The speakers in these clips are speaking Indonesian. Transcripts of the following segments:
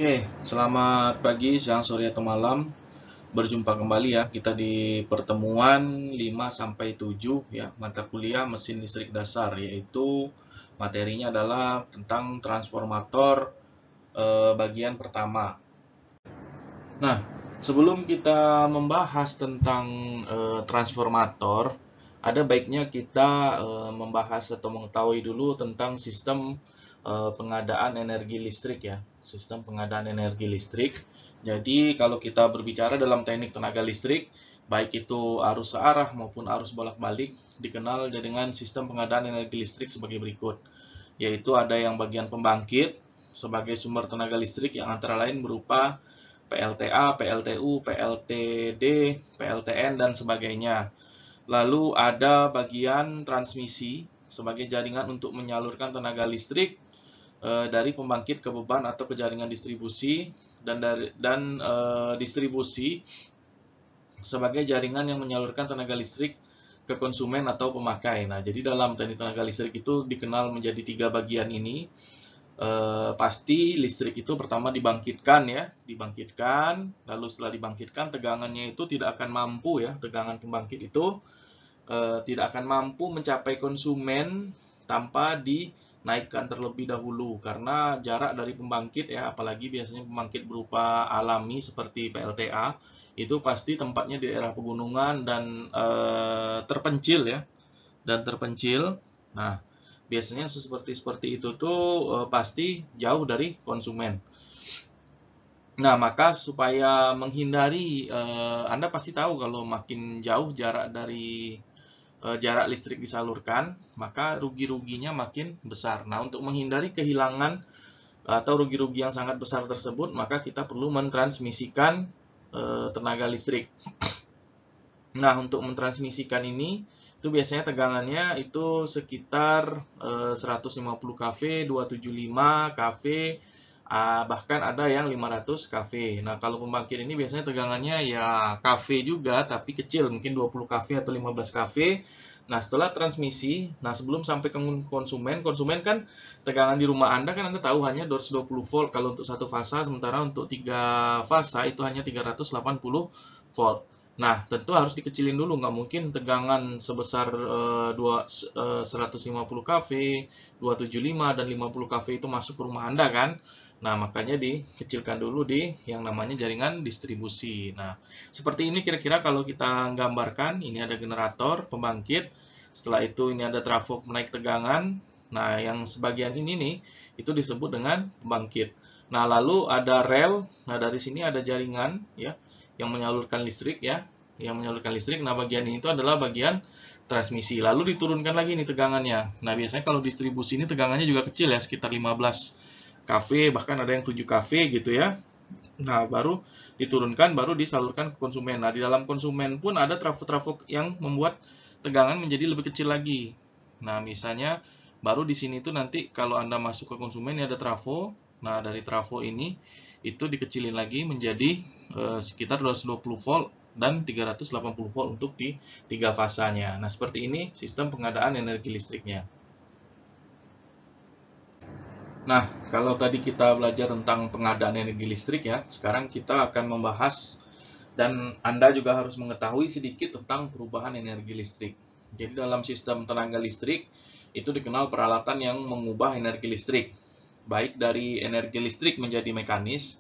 Oke, selamat pagi, siang, sore, atau malam. Berjumpa kembali ya, kita di pertemuan 5 sampai 7 ya, mata kuliah mesin listrik dasar, yaitu materinya adalah tentang transformator bagian pertama. Nah, sebelum kita membahas tentang transformator, ada baiknya kita membahas atau mengetahui dulu tentang sistem pengadaan energi listrik ya. Sistem pengadaan energi listrik. Jadi kalau kita berbicara dalam teknik tenaga listrik, baik itu arus searah maupun arus bolak-balik, dikenal dengan sistem pengadaan energi listrik sebagai berikut. Yaitu ada yang bagian pembangkit sebagai sumber tenaga listrik yang antara lain berupa PLTA, PLTU, PLTD, PLTN, dan sebagainya. Lalu ada bagian transmisi sebagai jaringan untuk menyalurkan tenaga listrik dari pembangkit ke beban atau ke jaringan distribusi, dan distribusi sebagai jaringan yang menyalurkan tenaga listrik ke konsumen atau pemakai. Nah, jadi dalam teknik tenaga listrik itu dikenal menjadi 3 bagian ini. Pasti listrik itu pertama dibangkitkan ya, lalu setelah dibangkitkan tegangannya itu tidak akan mampu ya, tegangan pembangkit itu tidak akan mampu mencapai konsumen tanpa dinaikkan terlebih dahulu, karena jarak dari pembangkit ya, apalagi biasanya pembangkit berupa alami seperti PLTA, itu pasti tempatnya di daerah pegunungan dan terpencil ya, Nah, biasanya seperti itu tuh pasti jauh dari konsumen. Nah, maka supaya menghindari, Anda pasti tahu kalau makin jauh jarak dari jarak listrik disalurkan, maka rugi-ruginya makin besar. Nah, untuk menghindari kehilangan atau rugi-rugi yang sangat besar tersebut, maka kita perlu mentransmisikan tenaga listrik. Nah, untuk mentransmisikan ini, itu biasanya tegangannya itu sekitar 150 kV, 275 kV, bahkan ada yang 500 kV. Nah, kalau pembangkit ini biasanya tegangannya ya kV juga, tapi kecil, mungkin 20 kV atau 15 kV. Nah, setelah transmisi, nah sebelum sampai ke konsumen kan tegangan di rumah Anda kan Anda tahu hanya 220 volt kalau untuk satu fasa, sementara untuk 3 fasa itu hanya 380 volt. Nah, tentu harus dikecilin dulu, nggak mungkin tegangan sebesar 150 kV, 275, dan 50 kV itu masuk ke rumah Anda kan. Nah, makanya dikecilkan dulu di yang namanya jaringan distribusi. Nah, seperti ini kira-kira kalau kita gambarkan, ini ada generator, pembangkit, setelah itu ini ada trafo menaik tegangan. Nah, yang sebagian ini nih, itu disebut dengan pembangkit. Nah, lalu ada rel, nah dari sini ada jaringan ya, yang menyalurkan listrik ya, Nah, bagian ini itu adalah bagian transmisi. Lalu diturunkan lagi nih tegangannya. Nah, biasanya kalau distribusi ini tegangannya juga kecil ya, sekitar 15 kV, bahkan ada yang 7 kV gitu ya. Nah, baru diturunkan, baru disalurkan ke konsumen. Nah, di dalam konsumen pun ada trafo-trafo yang membuat tegangan menjadi lebih kecil lagi. Nah, misalnya baru di sini tuh nanti kalau Anda masuk ke konsumen ini ada trafo. Nah, dari trafo ini itu dikecilin lagi menjadi sekitar 220 volt dan 380 volt untuk di 3 fasanya. Nah, seperti ini sistem pengadaan energi listriknya. Nah, kalau tadi kita belajar tentang pengadaan energi listrik ya, sekarang kita akan membahas dan Anda juga harus mengetahui sedikit tentang perubahan energi listrik. Jadi dalam sistem tenaga listrik itu dikenal peralatan yang mengubah energi listrik, baik dari energi listrik menjadi mekanis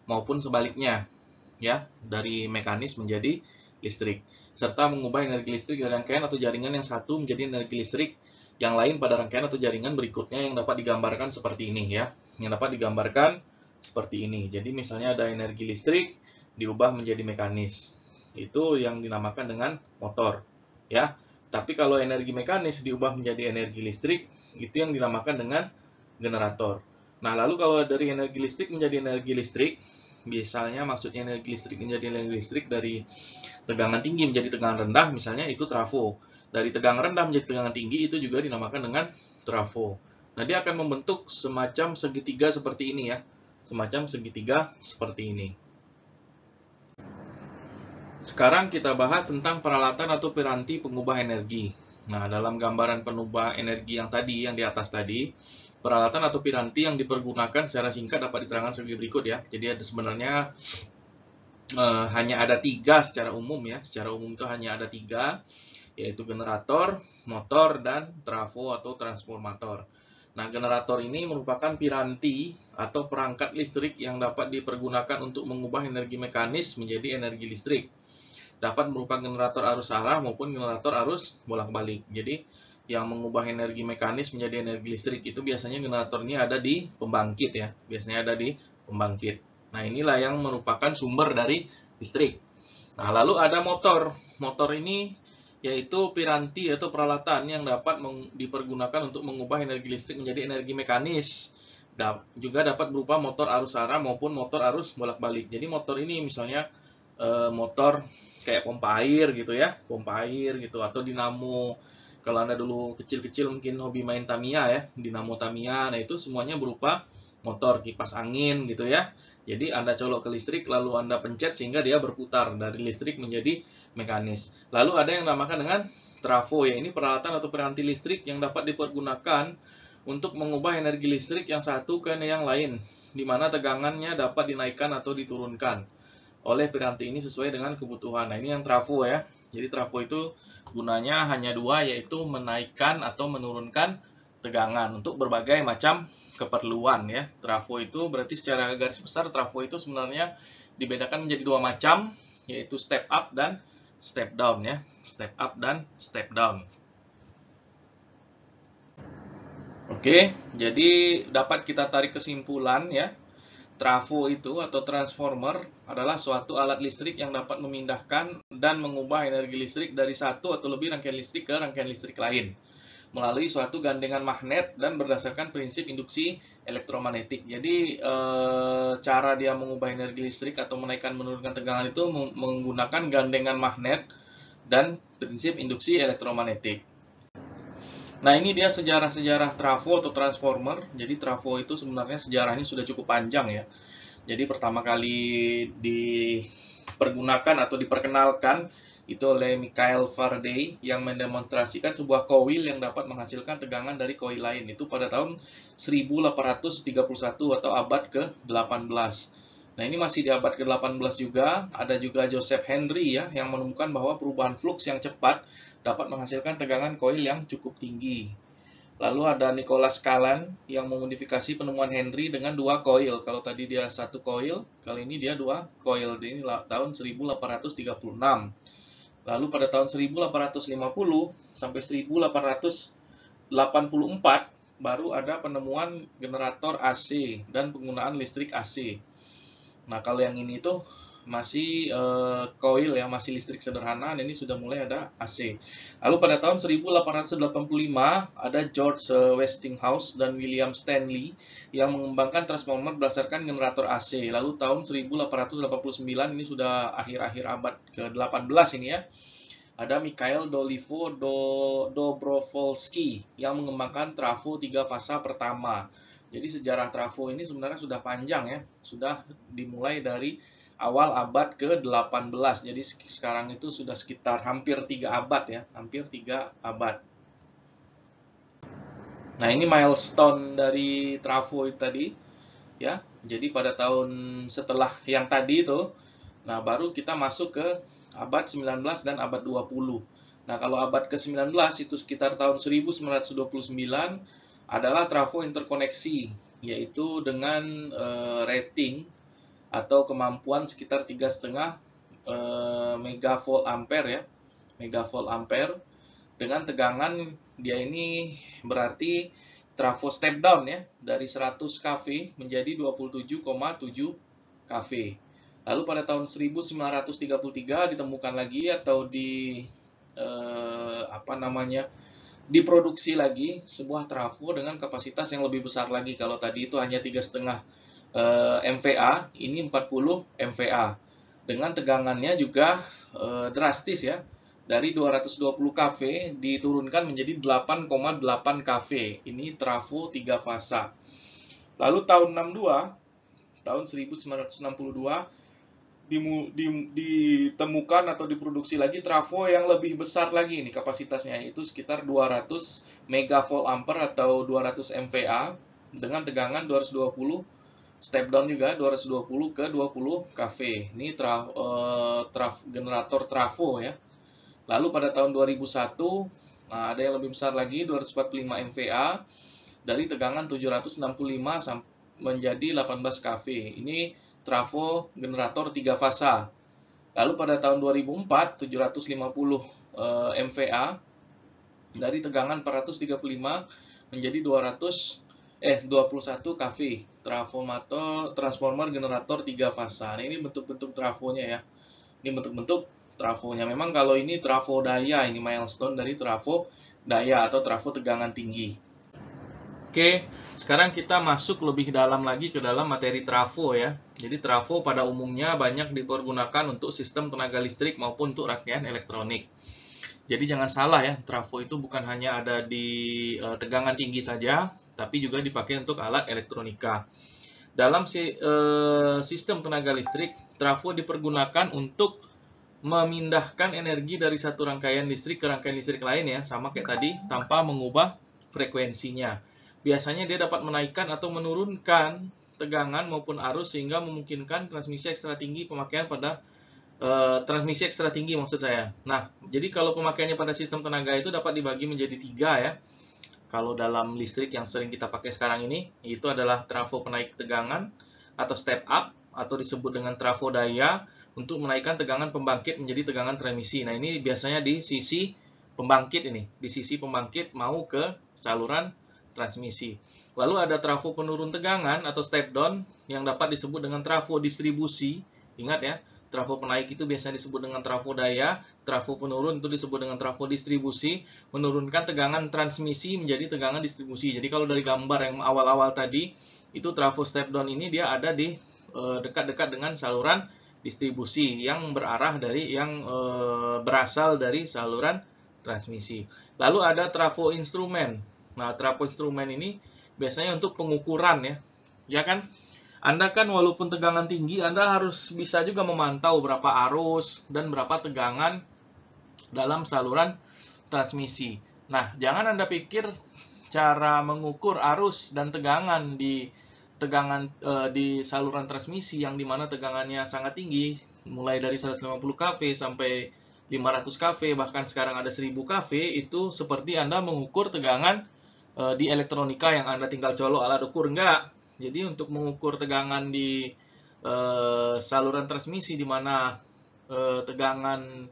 maupun sebaliknya, ya, dari mekanis menjadi listrik, serta mengubah energi listrik dari rangkaian atau jaringan yang satu menjadi energi listrik yang lain pada rangkaian atau jaringan berikutnya, yang dapat digambarkan seperti ini ya. Yang dapat digambarkan seperti ini. Jadi misalnya ada energi listrik diubah menjadi mekanis. Itu yang dinamakan dengan motor ya. Tapi kalau energi mekanis diubah menjadi energi listrik, itu yang dinamakan dengan generator. Nah, lalu kalau dari energi listrik menjadi energi listrik, misalnya maksudnya energi listrik menjadi energi listrik dari tegangan tinggi menjadi tegangan rendah, misalnya itu trafo. Dari tegangan rendah menjadi tegangan tinggi itu juga dinamakan dengan trafo. Nah, dia akan membentuk semacam segitiga seperti ini ya. Semacam segitiga seperti ini. Sekarang kita bahas tentang peralatan atau piranti pengubah energi. Nah, dalam gambaran pengubah energi yang tadi, yang di atas tadi, Peralatan atau piranti yang dipergunakan secara singkat dapat diterangkan sebagai berikut ya. Jadi ada sebenarnya hanya ada 3 secara umum ya. Secara umum itu hanya ada 3, yaitu generator, motor, dan trafo atau transformator. Nah, generator ini merupakan piranti atau perangkat listrik yang dapat dipergunakan untuk mengubah energi mekanis menjadi energi listrik. Dapat merupakan generator arus arah maupun generator arus bolak-balik. Jadi, yang mengubah energi mekanis menjadi energi listrik itu biasanya generatornya ada di pembangkit ya. Biasanya ada di pembangkit. Nah, inilah yang merupakan sumber dari listrik. Nah, lalu ada motor. Motor ini yaitu piranti atau peralatan yang dapat dipergunakan untuk mengubah energi listrik menjadi energi mekanis. Juga dapat berupa motor arus arah maupun motor arus bolak-balik. Jadi motor ini misalnya motor kayak pompa air gitu ya, pompa air gitu, atau dinamo. Kalau Anda dulu kecil-kecil mungkin hobi main Tamiya ya, dinamo Tamiya. Nah, itu semuanya berupa motor, kipas angin gitu ya. Jadi Anda colok ke listrik lalu Anda pencet sehingga dia berputar dari listrik menjadi mekanis. Lalu ada yang dinamakan dengan trafo ya, ini peralatan atau piranti listrik yang dapat dipergunakan untuk mengubah energi listrik yang satu ke yang lain, di mana tegangannya dapat dinaikkan atau diturunkan oleh piranti ini sesuai dengan kebutuhan. Nah, ini yang trafo ya. Jadi trafo itu gunanya hanya 2, yaitu menaikkan atau menurunkan tegangan untuk berbagai macam keperluan ya. Trafo itu berarti secara garis besar trafo itu sebenarnya dibedakan menjadi 2 macam, yaitu step up dan step down ya. Step up dan step down. Oke, jadi dapat kita tarik kesimpulan ya. Trafo itu atau transformer adalah suatu alat listrik yang dapat memindahkan dan mengubah energi listrik dari satu atau lebih rangkaian listrik ke rangkaian listrik lain melalui suatu gandengan magnet dan berdasarkan prinsip induksi elektromagnetik. Jadi cara dia mengubah energi listrik atau menaikkan menurunkan tegangan itu menggunakan gandengan magnet dan prinsip induksi elektromagnetik. Nah, ini dia sejarah-sejarah trafo atau transformer. Jadi trafo itu sebenarnya sejarahnya sudah cukup panjang ya. Jadi pertama kali dipergunakan atau diperkenalkan itu oleh Michael Faraday yang mendemonstrasikan sebuah koil yang dapat menghasilkan tegangan dari koil lain. Itu pada tahun 1831 atau abad ke-18. Nah, ini masih di abad ke-18 juga. Ada juga Joseph Henry ya yang menemukan bahwa perubahan flux yang cepat dapat menghasilkan tegangan koil yang cukup tinggi. Lalu ada Nicholas Callan yang memodifikasi penemuan Henry dengan 2 koil. Kalau tadi dia 1 koil, kali ini dia 2 koil. Ini tahun 1836. Lalu pada tahun 1850 sampai 1884 baru ada penemuan generator AC dan penggunaan listrik AC. Nah, kalau yang ini tuh masih koil ya, masih listrik sederhana, dan ini sudah mulai ada AC. Lalu pada tahun 1885 ada George Westinghouse dan William Stanley yang mengembangkan transformer berdasarkan generator AC. Lalu tahun 1889 ini sudah akhir-akhir abad ke-18 ini ya. Ada Mikhail Dobrovolsky yang mengembangkan trafo 3 fasa pertama. Jadi sejarah trafo ini sebenarnya sudah panjang ya, sudah dimulai dari awal abad ke-18. Jadi sekarang itu sudah sekitar hampir 3 abad ya, hampir 3 abad. Nah, ini milestone dari trafo tadi ya. Jadi pada tahun setelah yang tadi itu, nah baru kita masuk ke abad 19 dan abad 20. Nah, kalau abad ke-19 itu sekitar tahun 1929 adalah trafo interkoneksi, yaitu dengan rating atau kemampuan sekitar 3,5 megavolt ampere ya, megavolt ampere dengan tegangan dia ini berarti trafo step down ya, dari 100 kV menjadi 27,7 kV. Lalu pada tahun 1933 ditemukan lagi atau diproduksi lagi sebuah trafo dengan kapasitas yang lebih besar lagi. Kalau tadi itu hanya 3,5 MVA, ini 40 MVA. Dengan tegangannya juga drastis ya. Dari 220 kV diturunkan menjadi 8,8 kV. Ini trafo 3 fasa. Lalu tahun 1962 ditemukan atau diproduksi lagi trafo yang lebih besar lagi nih kapasitasnya, yaitu sekitar 200 megavolt ampere atau 200 MVA dengan tegangan 220, step down juga 220 ke 20 kV. Ini generator trafo ya. Lalu pada tahun 2001, nah ada yang lebih besar lagi, 245 MVA dari tegangan 765 menjadi 18 kV. Ini trafo generator 3 fasa. Lalu pada tahun 2004, 750 MVA dari tegangan 435 menjadi 21 kV. Transformer generator 3 fasa. Nah, ini bentuk-bentuk trafonya ya. Ini bentuk-bentuk trafonya. Memang kalau ini trafo daya, ini milestone dari trafo daya atau trafo tegangan tinggi. Oke, sekarang kita masuk lebih dalam lagi ke dalam materi trafo ya. Jadi trafo pada umumnya banyak dipergunakan untuk sistem tenaga listrik maupun untuk rangkaian elektronik. Jadi jangan salah ya, trafo itu bukan hanya ada di tegangan tinggi saja, tapi juga dipakai untuk alat elektronika. Dalam sistem tenaga listrik, trafo dipergunakan untuk memindahkan energi dari satu rangkaian listrik ke rangkaian listrik lain ya, sama kayak tadi, tanpa mengubah frekuensinya. Biasanya dia dapat menaikkan atau menurunkan tegangan maupun arus sehingga memungkinkan transmisi ekstra tinggi pemakaian pada transmisi ekstra tinggi maksud saya. Nah, jadi kalau pemakaiannya pada sistem tenaga itu dapat dibagi menjadi 3 ya. Kalau dalam listrik yang sering kita pakai sekarang ini, itu adalah trafo penaik tegangan atau step up atau disebut dengan trafo daya untuk menaikkan tegangan pembangkit menjadi tegangan transmisi. Nah, ini biasanya di sisi pembangkit ini, di sisi pembangkit mau ke saluran transmisi. Lalu ada trafo penurun tegangan atau step down yang dapat disebut dengan trafo distribusi. Ingat ya, trafo penaik itu biasanya disebut dengan trafo daya, trafo penurun itu disebut dengan trafo distribusi, menurunkan tegangan transmisi menjadi tegangan distribusi. Jadi kalau dari gambar yang awal-awal tadi, itu trafo step down ini dia ada di dekat-dekat dengan saluran distribusi yang berasal dari saluran transmisi. Lalu ada trafo instrumen. Nah, trafo instrumen ini biasanya untuk pengukuran ya. Ya kan? Anda kan walaupun tegangan tinggi, Anda harus bisa juga memantau berapa arus dan berapa tegangan dalam saluran transmisi. Nah, jangan Anda pikir cara mengukur arus dan tegangan di saluran transmisi yang dimana tegangannya sangat tinggi, mulai dari 150 kV sampai 500 kV, bahkan sekarang ada 1000 kV, itu seperti Anda mengukur tegangan di elektronika yang Anda tinggal colok alat ukur. Enggak. Jadi untuk mengukur tegangan di saluran transmisi di mana tegangannya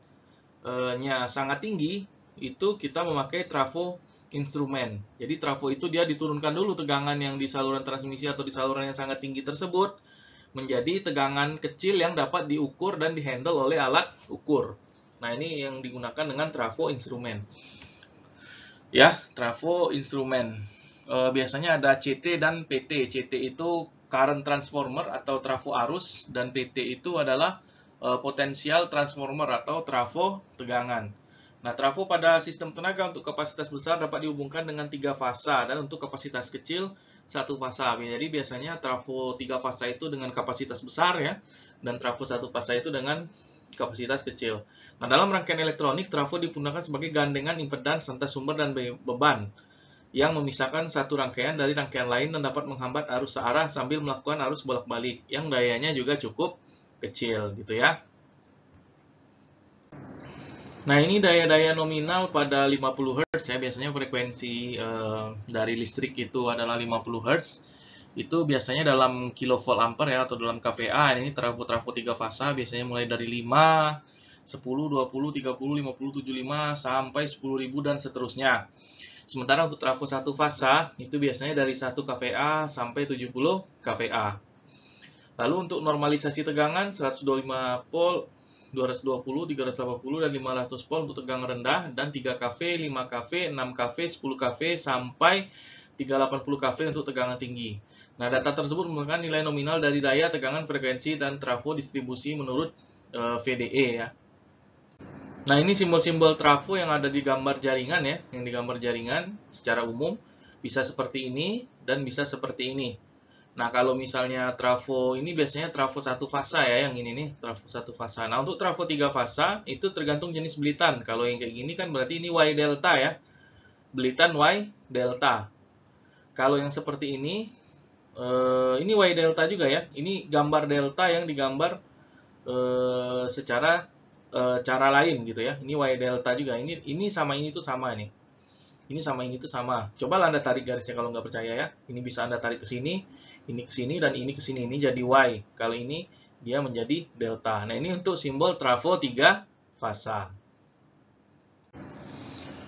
sangat tinggi, itu kita memakai trafo instrumen. Jadi trafo itu dia diturunkan dulu tegangan yang di saluran transmisi atau di saluran yang sangat tinggi tersebut menjadi tegangan kecil yang dapat diukur dan dihandle oleh alat ukur. Nah, ini yang digunakan dengan trafo instrumen. Ya, trafo instrumen. Biasanya ada CT dan PT. CT itu current transformer atau trafo arus, dan PT itu adalah potensial transformer atau trafo tegangan. Nah, trafo pada sistem tenaga untuk kapasitas besar dapat dihubungkan dengan 3 fasa, dan untuk kapasitas kecil 1 fasa. Jadi biasanya trafo 3 fasa itu dengan kapasitas besar ya, dan trafo 1 fasa itu dengan kapasitas kecil. Nah, dalam rangkaian elektronik, trafo digunakan sebagai gandengan impedans antara sumber dan beban yang memisahkan satu rangkaian dari rangkaian lain dan dapat menghambat arus searah sambil melakukan arus bolak-balik yang dayanya juga cukup kecil gitu ya. Nah, ini daya-daya nominal pada 50 Hz ya, biasanya frekuensi dari listrik itu adalah 50 Hz. Itu biasanya dalam kilovolt ampere ya, atau dalam kVA. Ini trafo-trafo 3 fasa biasanya mulai dari 5, 10, 20, 30, 50, 75 sampai 10.000 dan seterusnya. Sementara untuk trafo 1 fasa itu biasanya dari 1 kVA sampai 70 kVA. Lalu untuk normalisasi tegangan 125 volt, 220, 380 dan 500 volt untuk tegangan rendah, dan 3 kV, 5 kV, 6 kV, 10 kV sampai 380 kV untuk tegangan tinggi. Nah, data tersebut merupakan nilai nominal dari daya, tegangan, frekuensi, dan trafo distribusi menurut VDE ya. Nah, ini simbol-simbol trafo yang ada di gambar jaringan ya, yang di gambar jaringan secara umum bisa seperti ini dan bisa seperti ini. Nah, kalau misalnya trafo ini biasanya trafo 1 fasa ya, yang ini nih trafo 1 fasa. Nah, untuk trafo 3 fasa itu tergantung jenis belitan. Kalau yang kayak gini kan berarti ini Y delta ya. Belitan Y delta. Kalau yang seperti ini Y delta juga ya. Ini gambar delta yang digambar secara cara lain gitu ya. Ini Y delta juga. Ini sama ini tuh sama nih. Ini sama ini tuh sama. Coba Anda tarik garisnya kalau nggak percaya ya. Ini bisa Anda tarik ke sini, ini ke sini, dan ini ke sini. Ini jadi Y. Kalau ini dia menjadi delta. Nah, ini untuk simbol trafo 3 fasa.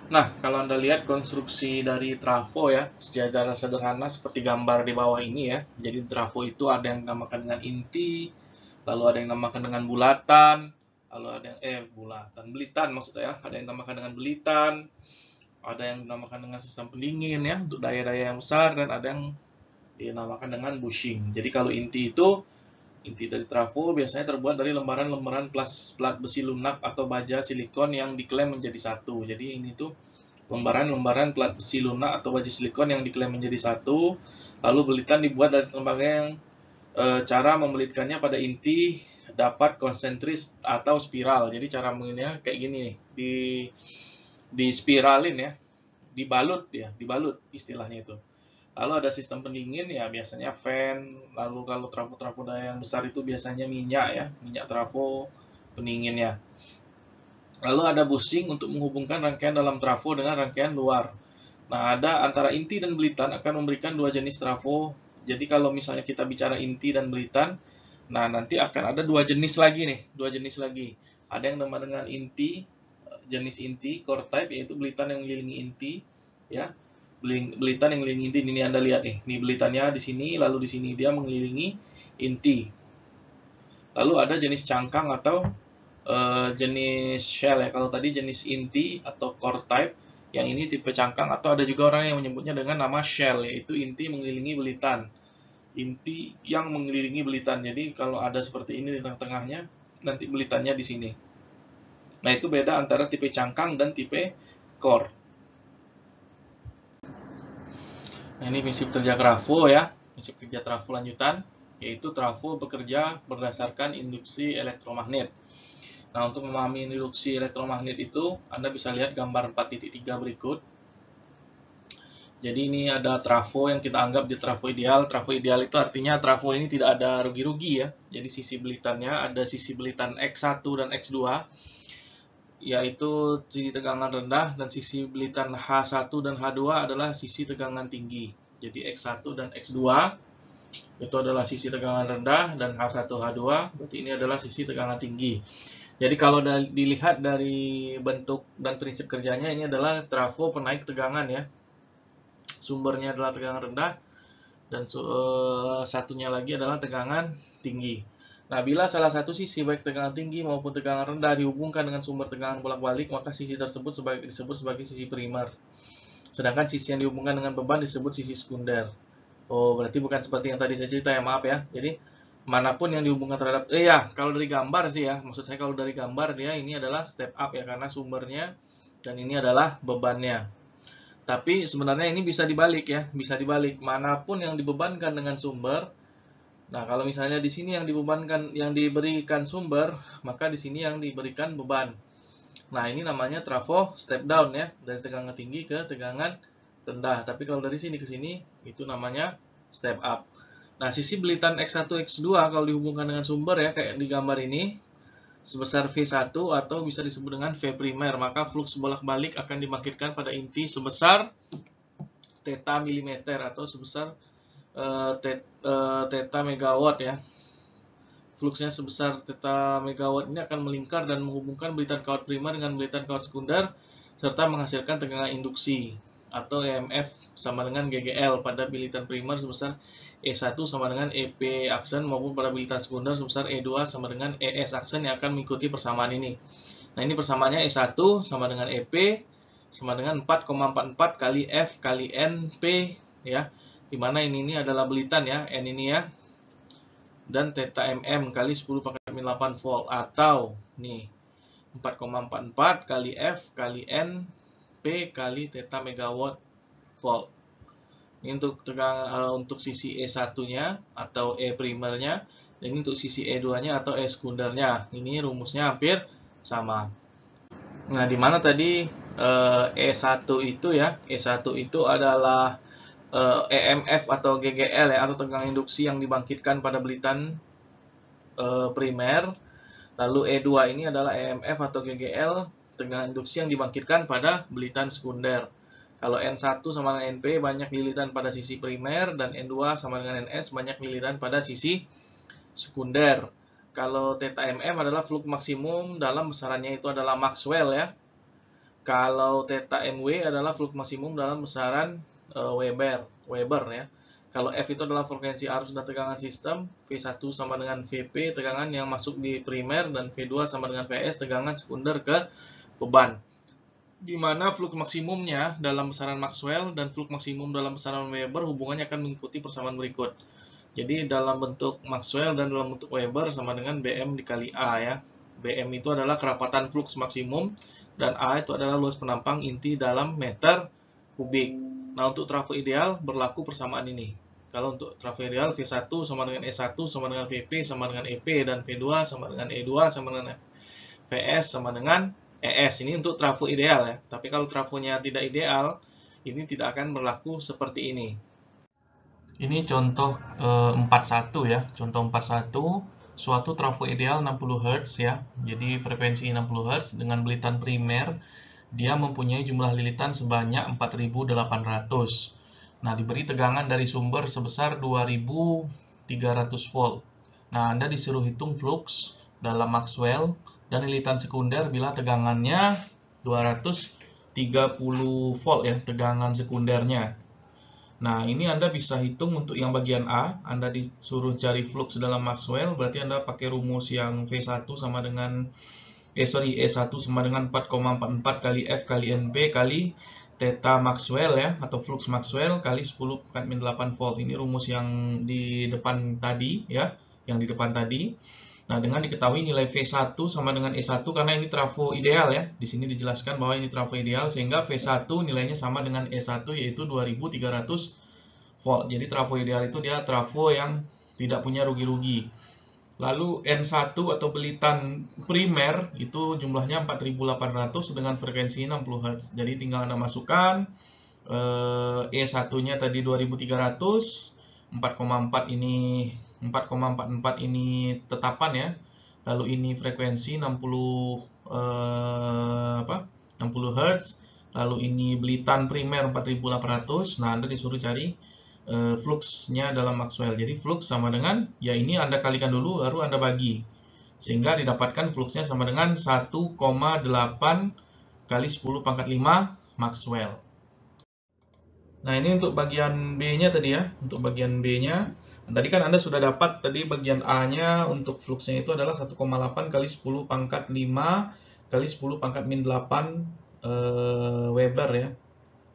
Nah, kalau Anda lihat konstruksi dari trafo ya, secara sederhana seperti gambar di bawah ini ya. Jadi trafo itu ada yang dinamakan dengan inti, lalu ada yang dinamakan dengan bulatan, lalu ada yang belitan maksudnya ya. Ada yang dinamakan dengan belitan, ada yang dinamakan dengan sistem pendingin ya untuk daya-daya yang besar, dan ada yang dinamakan dengan bushing. Jadi kalau inti dari trafo biasanya terbuat dari lembaran-lembaran plat besi lunak atau baja silikon yang diklaim menjadi satu. Jadi ini tuh lembaran-lembaran plat besi lunak atau baja silikon yang diklaim menjadi satu. Lalu belitan dibuat dari lembaga yang cara membelitkannya pada inti dapat konsentris atau spiral. Jadi cara mengenai kayak gini nih, di spiralin ya, dibalut istilahnya itu. Lalu ada sistem pendingin ya, biasanya fan. Lalu kalau trafo-trafo daya yang besar itu biasanya minyak trafo pendinginnya. Lalu ada bushing untuk menghubungkan rangkaian dalam trafo dengan rangkaian luar. Nah, ada antara inti dan belitan akan memberikan dua jenis trafo. Jadi kalau misalnya kita bicara inti dan belitan, nah nanti akan ada dua jenis lagi nih, Ada yang nama dengan inti, jenis inti core type, yaitu belitan yang mengelilingi inti, ya. Belitan yang mengelilingi inti, ini Anda lihat nih. Ini belitannya di sini, lalu di sini dia mengelilingi inti. Lalu ada jenis cangkang atau jenis shell ya. Kalau tadi jenis inti atau core type, yang ini tipe cangkang, atau ada juga orang yang menyebutnya dengan nama shell, yaitu inti mengelilingi belitan. Inti yang mengelilingi belitan. Jadi kalau ada seperti ini di tengah-tengahnya, nanti belitannya di sini. Nah, itu beda antara tipe cangkang dan tipe core. Nah, ini prinsip kerja trafo ya. Prinsip kerja trafo lanjutan, yaitu trafo bekerja berdasarkan induksi elektromagnet. Nah, untuk memahami induksi elektromagnet itu, Anda bisa lihat gambar 4.3 berikut. Jadi ini ada trafo yang kita anggap di trafo ideal. Trafo ideal itu artinya trafo ini tidak ada rugi-rugi ya. Jadi sisi belitannya ada sisi belitan X1 dan X2, yaitu sisi tegangan rendah, dan sisi belitan H1 dan H2 adalah sisi tegangan tinggi. Jadi X1 dan X2 itu adalah sisi tegangan rendah, dan H1 H2 berarti ini adalah sisi tegangan tinggi. Jadi kalau dilihat dari bentuk dan prinsip kerjanya, ini adalah trafo penaik tegangan ya. Sumbernya adalah tegangan rendah, dan satunya lagi adalah tegangan tinggi. Nah, bila salah satu sisi baik tegangan tinggi maupun tegangan rendah dihubungkan dengan sumber tegangan bolak-balik, maka sisi tersebut disebut sebagai sisi primer. Sedangkan sisi yang dihubungkan dengan beban disebut sisi sekunder. Oh, berarti bukan seperti yang tadi saya cerita ya, maaf ya. Jadi, manapun yang dihubungkan terhadap, kalau dari gambar sih ya, maksud saya kalau dari gambar dia ini adalah step up ya, karena sumbernya, dan ini adalah bebannya. Tapi sebenarnya ini bisa dibalik ya, manapun yang dibebankan dengan sumber. Nah, kalau misalnya di sini yang diberikan sumber, maka di sini yang diberikan beban. Nah, ini namanya trafo step down ya, dari tegangan tinggi ke tegangan rendah. Tapi kalau dari sini ke sini, itu namanya step up. Nah, sisi belitan X1, X2 kalau dihubungkan dengan sumber ya, kayak di gambar ini, sebesar V1 atau bisa disebut dengan V primer, maka flux bolak-balik akan dibangkitkan pada inti sebesar theta milimeter atau sebesar theta megawatt ya. Fluxnya sebesar theta megawatt ini akan melingkar dan menghubungkan belitan kawat primer dengan belitan kawat sekunder, serta menghasilkan tegangan induksi atau EMF sama dengan GGL pada belitan primer sebesar E1 sama dengan EP aksen, maupun pada belitan sekunder sebesar E2 sama dengan ES aksen yang akan mengikuti persamaan ini. Nah, ini persamaannya E1 sama dengan EP sama dengan 4,44 kali F kali NP ya. Dimana ini adalah belitan ya, N ini ya, dan theta mm kali 10 pangkat 8 volt, atau nih 4,44 kali F kali N P kali theta megawatt volt. Ini untuk sisi E1-nya atau E primernya, dan ini untuk sisi E2-nya atau E sekundernya. Ini rumusnya hampir sama. Nah, di mana tadi E1 itu ya, E1 itu adalah EMF atau GGL ya, atau tegangan induksi yang dibangkitkan pada belitan primer. Lalu E2 ini adalah EMF atau GGL tegangan induksi yang dibangkitkan pada belitan sekunder. Kalau N1 sama dengan NP banyak lilitan pada sisi primer, dan N2 sama dengan NS banyak lilitan pada sisi sekunder. Kalau theta MM adalah flux maksimum dalam besarannya itu adalah Maxwell ya. Kalau theta MW adalah flux maksimum dalam besaran Weber ya. Kalau F itu adalah frekuensi arus dan tegangan sistem, V1 sama dengan Vp tegangan yang masuk di primer, dan V2 sama dengan Vs tegangan sekunder ke beban. Di mana flux maksimumnya dalam besaran Maxwell dan flux maksimum dalam besaran Weber hubungannya akan mengikuti persamaan berikut. Jadi dalam bentuk Maxwell dan dalam bentuk Weber sama dengan BM dikali A ya. BM itu adalah kerapatan flux maksimum, dan A itu adalah luas penampang inti dalam meter kubik. Nah, untuk trafo ideal berlaku persamaan ini. Kalau untuk trafo ideal V1 sama dengan E1 sama dengan Vp sama dengan EP, dan V2 sama dengan E2 sama dengan Vs sama dengan ES. Ini untuk trafo ideal ya. Tapi kalau trafonya tidak ideal, ini tidak akan berlaku seperti ini. Ini contoh 41 ya. Contoh 41, suatu trafo ideal 60 Hz ya. Jadi frekuensi 60 Hz dengan belitan primer, dia mempunyai jumlah lilitan sebanyak 4800. Nah, diberi tegangan dari sumber sebesar 2300 volt. Nah, Anda disuruh hitung flux dalam Maxwell dan lilitan sekunder bila tegangannya 230 volt ya, tegangan sekundernya. Nah, ini Anda bisa hitung untuk yang bagian A. Anda disuruh cari flux dalam Maxwell, berarti Anda pakai rumus yang V1 sama dengan E1 sama dengan 4,44 kali F kali NP kali theta Maxwell ya, atau flux Maxwell kali 10⁻⁸ volt. Ini rumus yang di depan tadi ya, yang di depan tadi. Nah, dengan diketahui nilai V1 sama dengan E1 karena ini trafo ideal ya. Di sini dijelaskan bahwa ini trafo ideal sehingga V1 nilainya sama dengan E1 yaitu 2300 volt. Jadi trafo ideal itu dia trafo yang tidak punya rugi-rugi. Lalu N1 atau belitan primer itu jumlahnya 4800 dengan frekuensi 60 Hz. Jadi tinggal Anda masukkan E1-nya tadi 2300, 4,44 ini tetapan ya. Lalu ini frekuensi 60 Hz. Lalu ini belitan primer 4800. Nah, Anda disuruh cari fluxnya dalam Maxwell. Jadi flux sama dengan, ya ini Anda kalikan dulu baru Anda bagi, sehingga didapatkan fluxnya sama dengan 1,8 kali 10⁻⁵ Maxwell. Nah, ini untuk bagian B-nya tadi ya. Untuk bagian B-nya, tadi kan Anda sudah dapat tadi bagian A-nya untuk fluxnya itu adalah 1,8 kali 10⁻⁵ kali 10⁻⁸ Weber ya.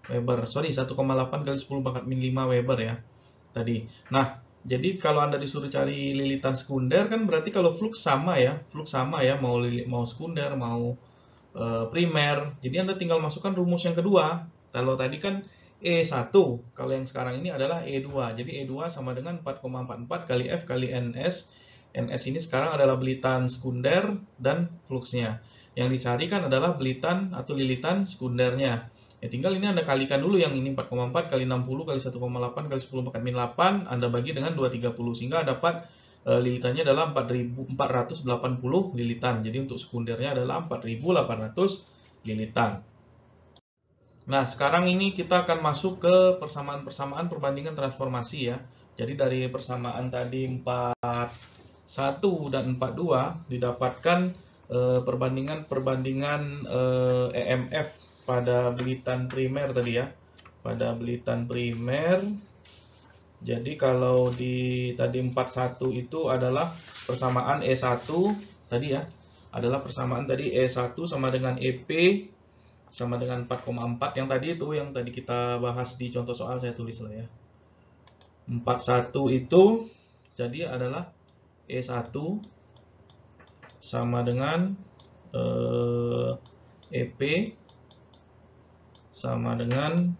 1,8 kali 10⁻⁵ Weber ya tadi. Nah, jadi kalau Anda disuruh cari lilitan sekunder kan berarti kalau flux sama ya, mau sekunder mau primer. Jadi Anda tinggal masukkan rumus yang kedua. Kalau tadi kan E1, kalau yang sekarang ini adalah E2. Jadi E2 sama dengan 4,44 kali F kali NS. NS ini sekarang adalah belitan sekunder dan fluxnya. Yang dicari kan adalah belitan atau lilitan sekundernya. Ya, tinggal ini Anda kalikan dulu yang ini 4,4 kali 60 kali 1,8 kali 10⁻⁸ Anda bagi dengan 230 sehingga dapat lilitannya adalah 480 lilitan. Jadi untuk sekundernya adalah 4800 lilitan. Nah, sekarang ini kita akan masuk ke persamaan-persamaan perbandingan transformasi ya. Jadi dari persamaan tadi 41 dan 42 didapatkan perbandingan EMF pada belitan primer tadi ya. Pada belitan primer. Jadi kalau di tadi 41 itu adalah persamaan E1 tadi ya. Adalah persamaan tadi E1 sama dengan EP sama dengan 4,4 yang tadi kita bahas di contoh soal, saya tulis lah ya. 41 itu jadi adalah E1 sama dengan EP sama dengan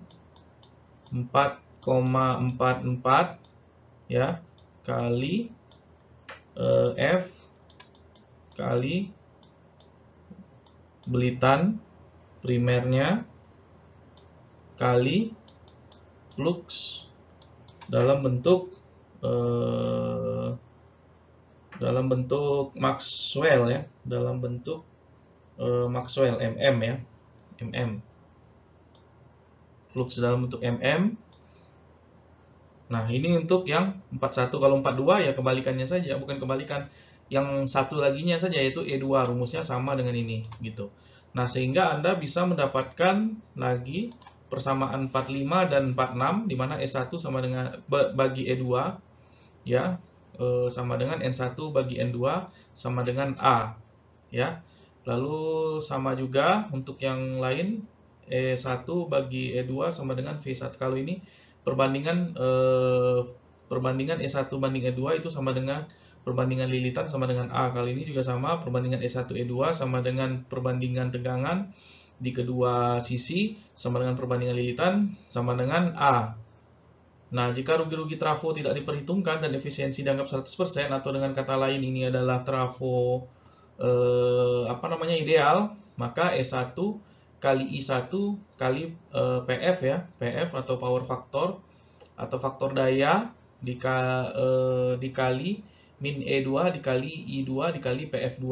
4,44 ya kali F kali belitan primernya kali flux dalam bentuk Maxwell ya, dalam bentuk Maxwell mm ya, flux dalam bentuk Nah, ini untuk yang 41. Kalau 42 ya kebalikannya saja, bukan kebalikan. Yang satu laginya saja, yaitu E2, rumusnya sama dengan ini gitu. Nah, sehingga Anda bisa mendapatkan lagi persamaan 45 dan 46 di mana E1 sama dengan bagi E2 ya, sama dengan N1 bagi N2 sama dengan A ya. Lalu sama juga untuk yang lain, E1 bagi E2 sama dengan V1. Kalau ini perbandingan E1 banding E2 itu sama dengan perbandingan lilitan sama dengan A. Kali ini juga sama, perbandingan E1 E2 sama dengan perbandingan tegangan di kedua sisi sama dengan perbandingan lilitan sama dengan A. Nah, jika rugi-rugi trafo tidak diperhitungkan dan efisiensi dianggap 100%, atau dengan kata lain ini adalah trafo ideal, maka E1 kali I1 kali PF ya, PF atau power factor atau faktor daya dikali min E2 dikali I2 dikali PF2.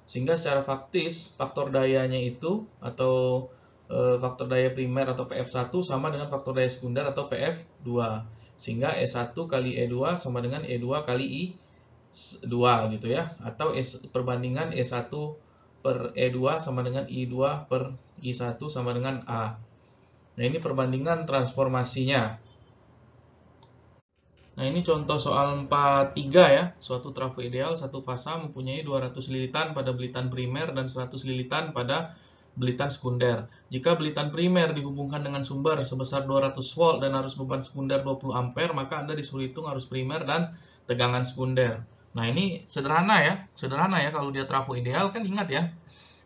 Sehingga secara faktis faktor dayanya itu atau faktor daya primer atau PF1 sama dengan faktor daya sekunder atau PF2. Sehingga E1 kali E2 sama dengan E2 kali I2 gitu ya. Atau perbandingan E1 per E2 sama dengan I2 per I1 sama dengan A. Nah, ini perbandingan transformasinya. Nah, ini contoh soal 43 ya. Suatu trafo ideal satu fasa mempunyai 200 lilitan pada belitan primer dan 100 lilitan pada belitan sekunder. Jika belitan primer dihubungkan dengan sumber sebesar 200 volt dan arus beban sekunder 20 ampere, maka Anda disuruh hitung arus primer dan tegangan sekunder. Nah, ini sederhana ya. Sederhana ya, kalau dia trafo ideal kan ingat ya.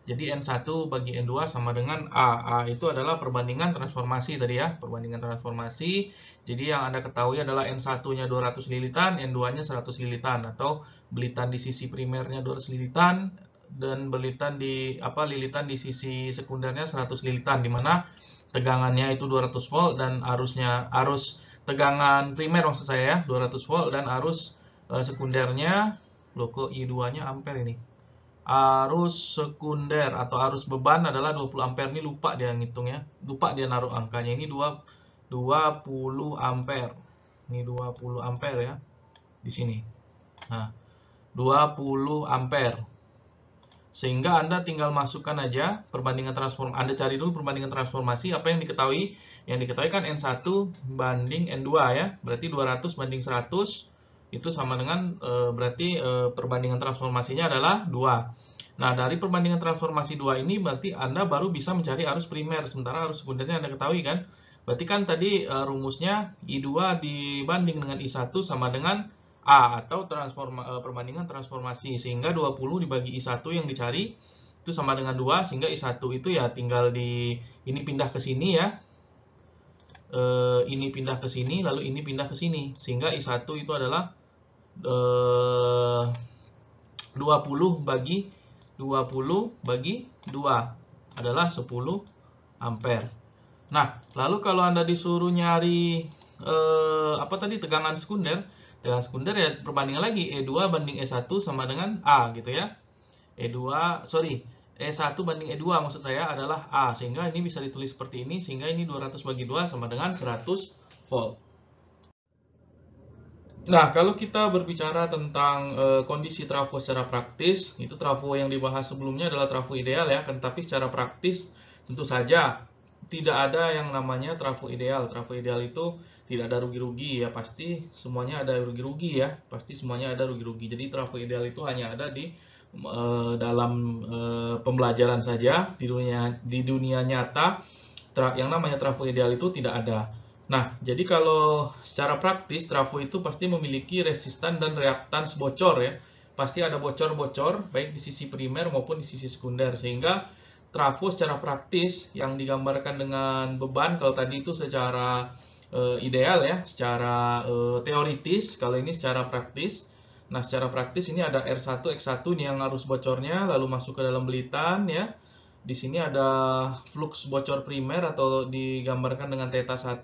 Jadi N1 bagi N2 sama dengan A. A itu adalah perbandingan transformasi tadi ya, perbandingan transformasi. Jadi yang Anda ketahui adalah N1-nya 200 lilitan, N2-nya 100 lilitan, atau belitan di sisi primernya 200 lilitan dan lilitan di sisi sekundernya 100 lilitan, di mana tegangannya itu 200 volt dan arus tegangan primer maksud saya ya 200 volt dan arus sekundernya kok I2-nya ampere ini. Arus sekunder atau arus beban adalah 20 ampere. Ini lupa dia ngitung ya. Lupa dia naruh angkanya. Ini 20 ampere. Ini 20 ampere ya. Di sini. Nah, 20 ampere. Sehingga Anda tinggal masukkan aja perbandingan transformasi. Anda cari dulu perbandingan transformasi apa yang diketahui. Yang diketahui kan N1 banding N2 ya. Berarti 200 banding 100 itu sama dengan perbandingan transformasinya adalah 2. Nah, dari perbandingan transformasi 2 ini berarti Anda baru bisa mencari arus primer, sementara arus sekundernya Anda ketahui kan. Berarti kan tadi rumusnya I2 dibanding dengan I1 sama dengan A, atau perbandingan transformasi, sehingga 20 dibagi I1 yang dicari itu sama dengan 2, sehingga I1 itu ya tinggal ini pindah ke sini ya. Ini pindah ke sini, lalu ini pindah ke sini, sehingga I1 itu adalah 20 bagi 2 adalah 10 ampere. Nah, lalu kalau Anda disuruh nyari tegangan sekunder. Tegangan sekunder ya perbandingan lagi E2 banding E1 sama dengan A gitu ya. E1 banding E2 maksud saya adalah A, sehingga ini bisa ditulis seperti ini, sehingga ini 200 bagi 2 sama dengan 100 volt. Nah, kalau kita berbicara tentang kondisi trafo secara praktis, itu trafo yang dibahas sebelumnya adalah trafo ideal ya, tetapi secara praktis tentu saja tidak ada yang namanya trafo ideal. Trafo ideal itu tidak ada rugi-rugi ya, pasti semuanya ada rugi-rugi ya, pasti semuanya ada rugi-rugi. Jadi trafo ideal itu hanya ada di dalam pembelajaran saja. Di dunia nyata yang namanya trafo ideal itu tidak ada. Nah, jadi kalau secara praktis trafo itu pasti memiliki resistan dan reaktans bocor ya. Pasti ada bocor-bocor baik di sisi primer maupun di sisi sekunder, sehingga trafo secara praktis yang digambarkan dengan beban kalau tadi itu secara ideal ya, secara teoritis. Kalau ini secara praktis. Nah, secara praktis ini ada R1 X1 nih yang arus bocornya lalu masuk ke dalam belitan ya. Di sini ada flux bocor primer atau digambarkan dengan θ1.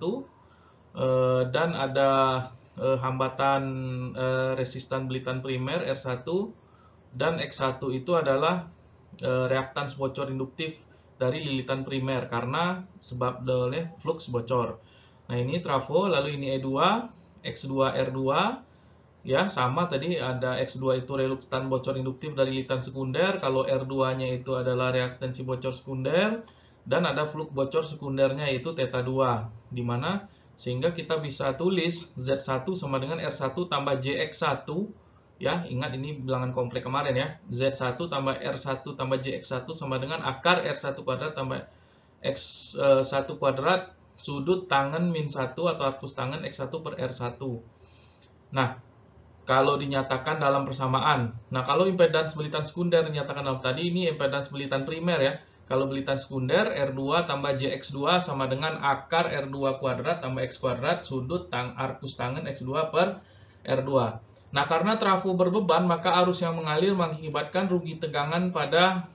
dan ada hambatan resistan belitan primer R1, dan X1 itu adalah reaktans bocor induktif dari lilitan primer karena sebab oleh flux bocor. Nah, ini trafo, lalu ini E2, X2 R2, ya sama tadi ada X2 itu reluktan bocor induktif dari lilitan sekunder, kalau R2-nya itu adalah reaktansi bocor sekunder, dan ada flux bocor sekundernya yaitu θ2, di mana sehingga kita bisa tulis Z1 sama dengan R1 tambah JX1, ya, ingat ini bilangan kompleks kemarin ya. Z1 tambah R1 tambah JX1 sama dengan akar R1 kuadrat tambah X1 kuadrat sudut tangen min 1 atau arkus tangen X1 per R1. Nah, kalau dinyatakan dalam persamaan. Nah, kalau impedans belitan sekunder dinyatakan dalam tadi, ini impedans belitan primer ya. Kalau belitan sekunder, R2 tambah JX2 sama dengan akar R2 kuadrat tambah X kuadrat sudut arkus tangen X2 per R2. Nah, karena trafo berbeban, maka arus yang mengalir mengakibatkan rugi tegangan pada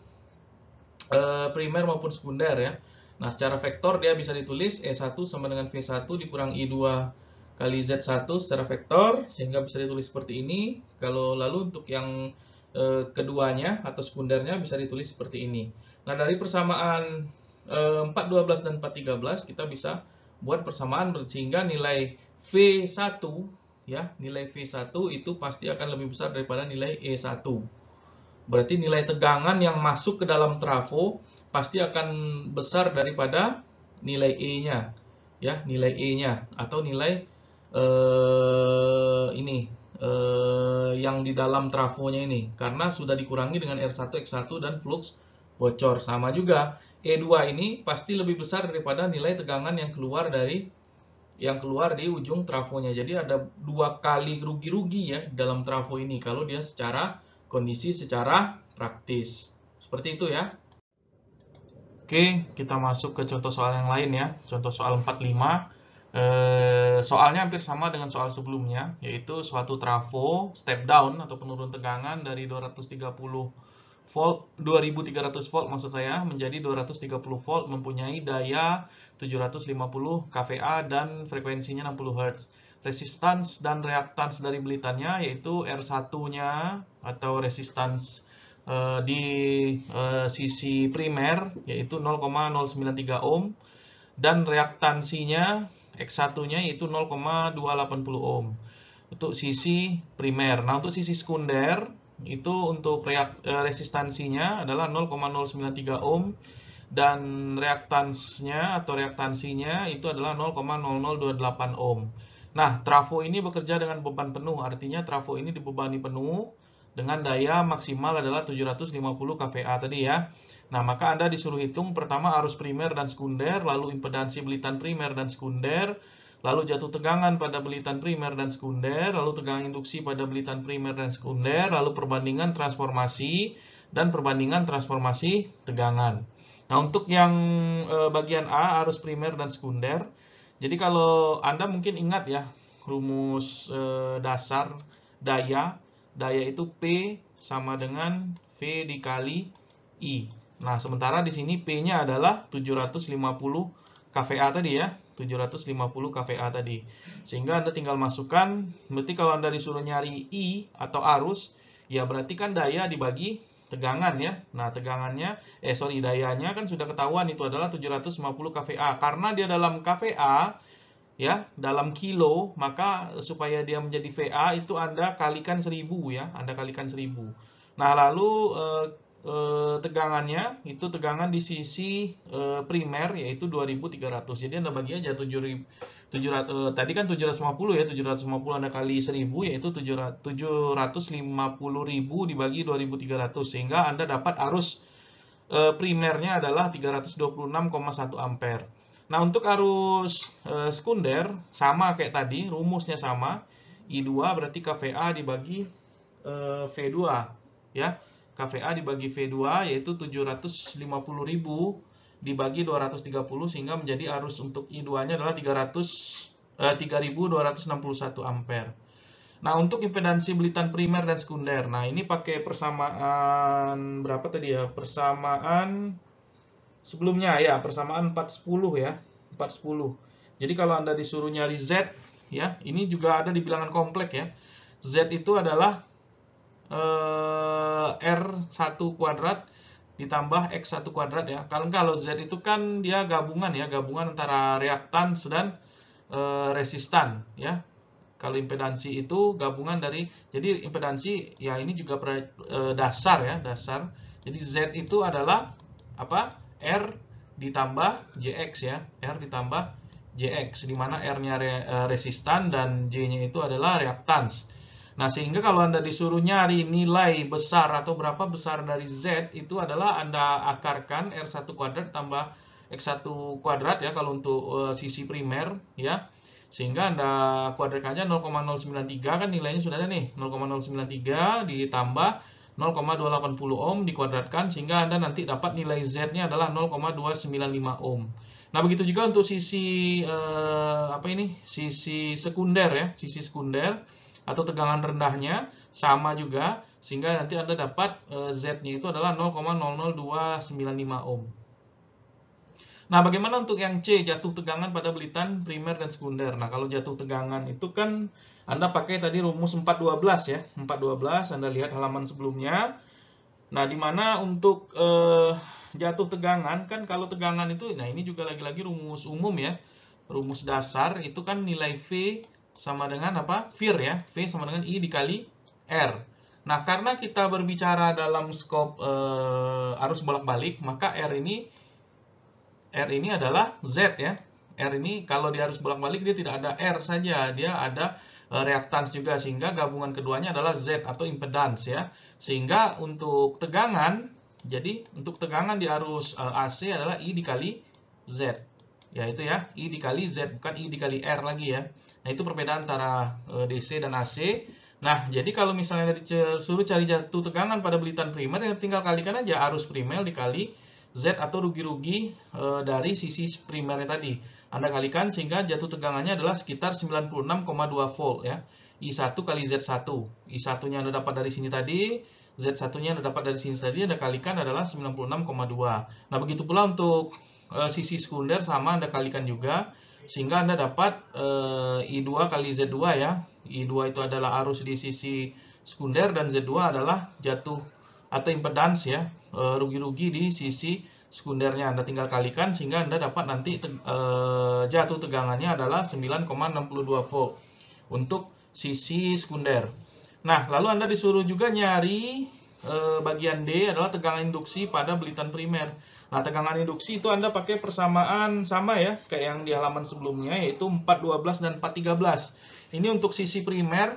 primer maupun sekunder ya. Nah, secara vektor dia bisa ditulis E1 sama dengan V1 dikurang I2 kali Z1 secara vektor, sehingga bisa ditulis seperti ini. Kalau lalu untuk yang keduanya atau sekundernya bisa ditulis seperti ini. Nah, dari persamaan 412 dan 413 kita bisa buat persamaan sehingga nilai V1 ya, nilai V1 itu pasti akan lebih besar daripada nilai E1. Berarti nilai tegangan yang masuk ke dalam trafo pasti akan besar daripada nilai E-nya. Ya, nilai E-nya atau nilai yang di dalam trafonya ini, karena sudah dikurangi dengan R1 X1 dan flux bocor. Sama juga E2 ini pasti lebih besar daripada nilai tegangan yang keluar di ujung trafonya. Jadi ada dua kali rugi-rugi ya dalam trafo ini kalau dia kondisi secara praktis. Seperti itu ya. Oke, kita masuk ke contoh soal yang lain ya. Contoh soal 45. Soalnya hampir sama dengan soal sebelumnya, yaitu suatu trafo step down atau penurun tegangan dari 230 volt, 2300 volt maksud saya, menjadi 230 volt, mempunyai daya 750 kVA dan frekuensinya 60 Hz. Resistance dan reaktans dari belitannya yaitu R1-nya atau resistance di sisi primer yaitu 0,093 ohm, dan reaktansinya X1-nya yaitu 0,280 ohm untuk sisi primer. Nah, untuk sisi sekunder itu untuk resistansinya adalah 0,093 ohm dan reaktansnya atau reaktansinya itu adalah 0,0028 ohm. Nah, trafo ini bekerja dengan beban penuh, artinya trafo ini dibebani penuh dengan daya maksimal adalah 750 kVA tadi ya. Nah, maka Anda disuruh hitung pertama arus primer dan sekunder, lalu impedansi belitan primer dan sekunder, lalu jatuh tegangan pada belitan primer dan sekunder, lalu tegangan induksi pada belitan primer dan sekunder, lalu perbandingan transformasi dan perbandingan transformasi tegangan. Nah, untuk yang bagian A, arus primer dan sekunder, jadi kalau Anda mungkin ingat ya, rumus dasar daya itu P sama dengan V dikali I. Nah, sementara di sini P-nya adalah 750 kVA tadi ya, 750 kVA tadi. Sehingga Anda tinggal masukkan, berarti kalau Anda disuruh nyari I atau arus, ya berarti kan daya dibagi tegangan ya. Nah, dayanya kan sudah ketahuan itu adalah 750 kVA. Karena dia dalam kVA, ya, dalam kilo, maka supaya dia menjadi VA itu Anda kalikan 1000 ya, Anda kalikan 1000. Nah, lalu tegangannya itu tegangan di sisi primer yaitu 2300. Jadi Anda bagi aja 700, tadi kan 750 ya, 750 Anda kali 1000 yaitu 750.000 dibagi 2300 sehingga Anda dapat arus primernya adalah 326,1 ampere. Nah, untuk arus sekunder sama kayak tadi, rumusnya sama. I2 berarti kVA dibagi V2 ya. kVA dibagi V2 yaitu 750.000 dibagi 230 sehingga menjadi arus untuk I2-nya adalah 3261 ampere. Nah, untuk impedansi belitan primer dan sekunder. Nah, ini pakai persamaan berapa tadi ya? Persamaan sebelumnya ya, persamaan 410 ya. 410. Jadi kalau Anda disuruh nyari Z, ya, ini juga ada di bilangan kompleks ya. Z itu adalah R1 kuadrat ditambah X1 kuadrat ya. Kalau Z itu kan dia gabungan ya, gabungan antara reaktans dan resistan ya. Kalau impedansi itu gabungan dari, jadi impedansi ya ini juga dasar ya, dasar. Jadi Z itu adalah apa? R ditambah JX ya, R ditambah JX, di mana R-nya resistan dan J-nya itu adalah reaktans. Nah, sehingga kalau Anda disuruh nyari nilai besar atau berapa besar dari Z, itu adalah Anda akarkan R1 kuadrat tambah X1 kuadrat ya, kalau untuk sisi primer ya. Sehingga Anda kuadratkan aja 0,093, kan nilainya sudah ada nih, 0,093 ditambah 0,280 ohm dikuadratkan, sehingga Anda nanti dapat nilai Z-nya adalah 0,295 ohm. Nah, begitu juga untuk sisi sisi sekunder ya, sisi sekunder atau tegangan rendahnya sama juga, sehingga nanti Anda dapat Z-nya itu adalah 0,00295 ohm. Nah, bagaimana untuk yang C, jatuh tegangan pada belitan primer dan sekunder? Nah, kalau jatuh tegangan itu kan Anda pakai tadi rumus 412 ya. 412, Anda lihat halaman sebelumnya. Nah, di mana untuk jatuh tegangan, kan kalau tegangan itu, nah ini juga lagi-lagi rumus umum ya. Rumus dasar itu kan nilai V sama dengan apa? VIR ya. V sama dengan I dikali R. Nah, karena kita berbicara dalam skop arus bolak-balik, maka R ini adalah Z ya. R ini kalau dia harus bolak-balik dia tidak ada R saja, dia ada reaktans juga, sehingga gabungan keduanya adalah Z atau impedans ya. Sehingga untuk tegangan, jadi untuk tegangan di arus AC adalah I dikali Z. Ya itu ya, I dikali Z, bukan I dikali R lagi ya. Nah, itu perbedaan antara DC dan AC. Nah, jadi kalau misalnya disuruh cari jatuh tegangan pada belitan primer, ya tinggal kalikan aja arus primer dikali Z atau rugi-rugi dari sisi primernya tadi. Anda kalikan sehingga jatuh tegangannya adalah sekitar 96,2 volt ya. I1 kali Z1. I1-nya Anda dapat dari sini tadi, Z1-nya Anda dapat dari sini tadi, Anda kalikan adalah 96,2. Nah, begitu pula untuk sisi sekunder sama Anda kalikan juga, sehingga Anda dapat I2 kali Z2 ya. I2 itu adalah arus di sisi sekunder dan Z2 adalah jatuh atau impedans ya, rugi-rugi di sisi sekundernya. Anda tinggal kalikan sehingga Anda dapat nanti jatuh tegangannya adalah 9,62 volt untuk sisi sekunder. Nah, lalu Anda disuruh juga nyari bagian D adalah tegangan induksi pada belitan primer. Nah, tegangan induksi itu Anda pakai persamaan sama ya, kayak yang di halaman sebelumnya, yaitu 412 dan 413. Ini untuk sisi primer,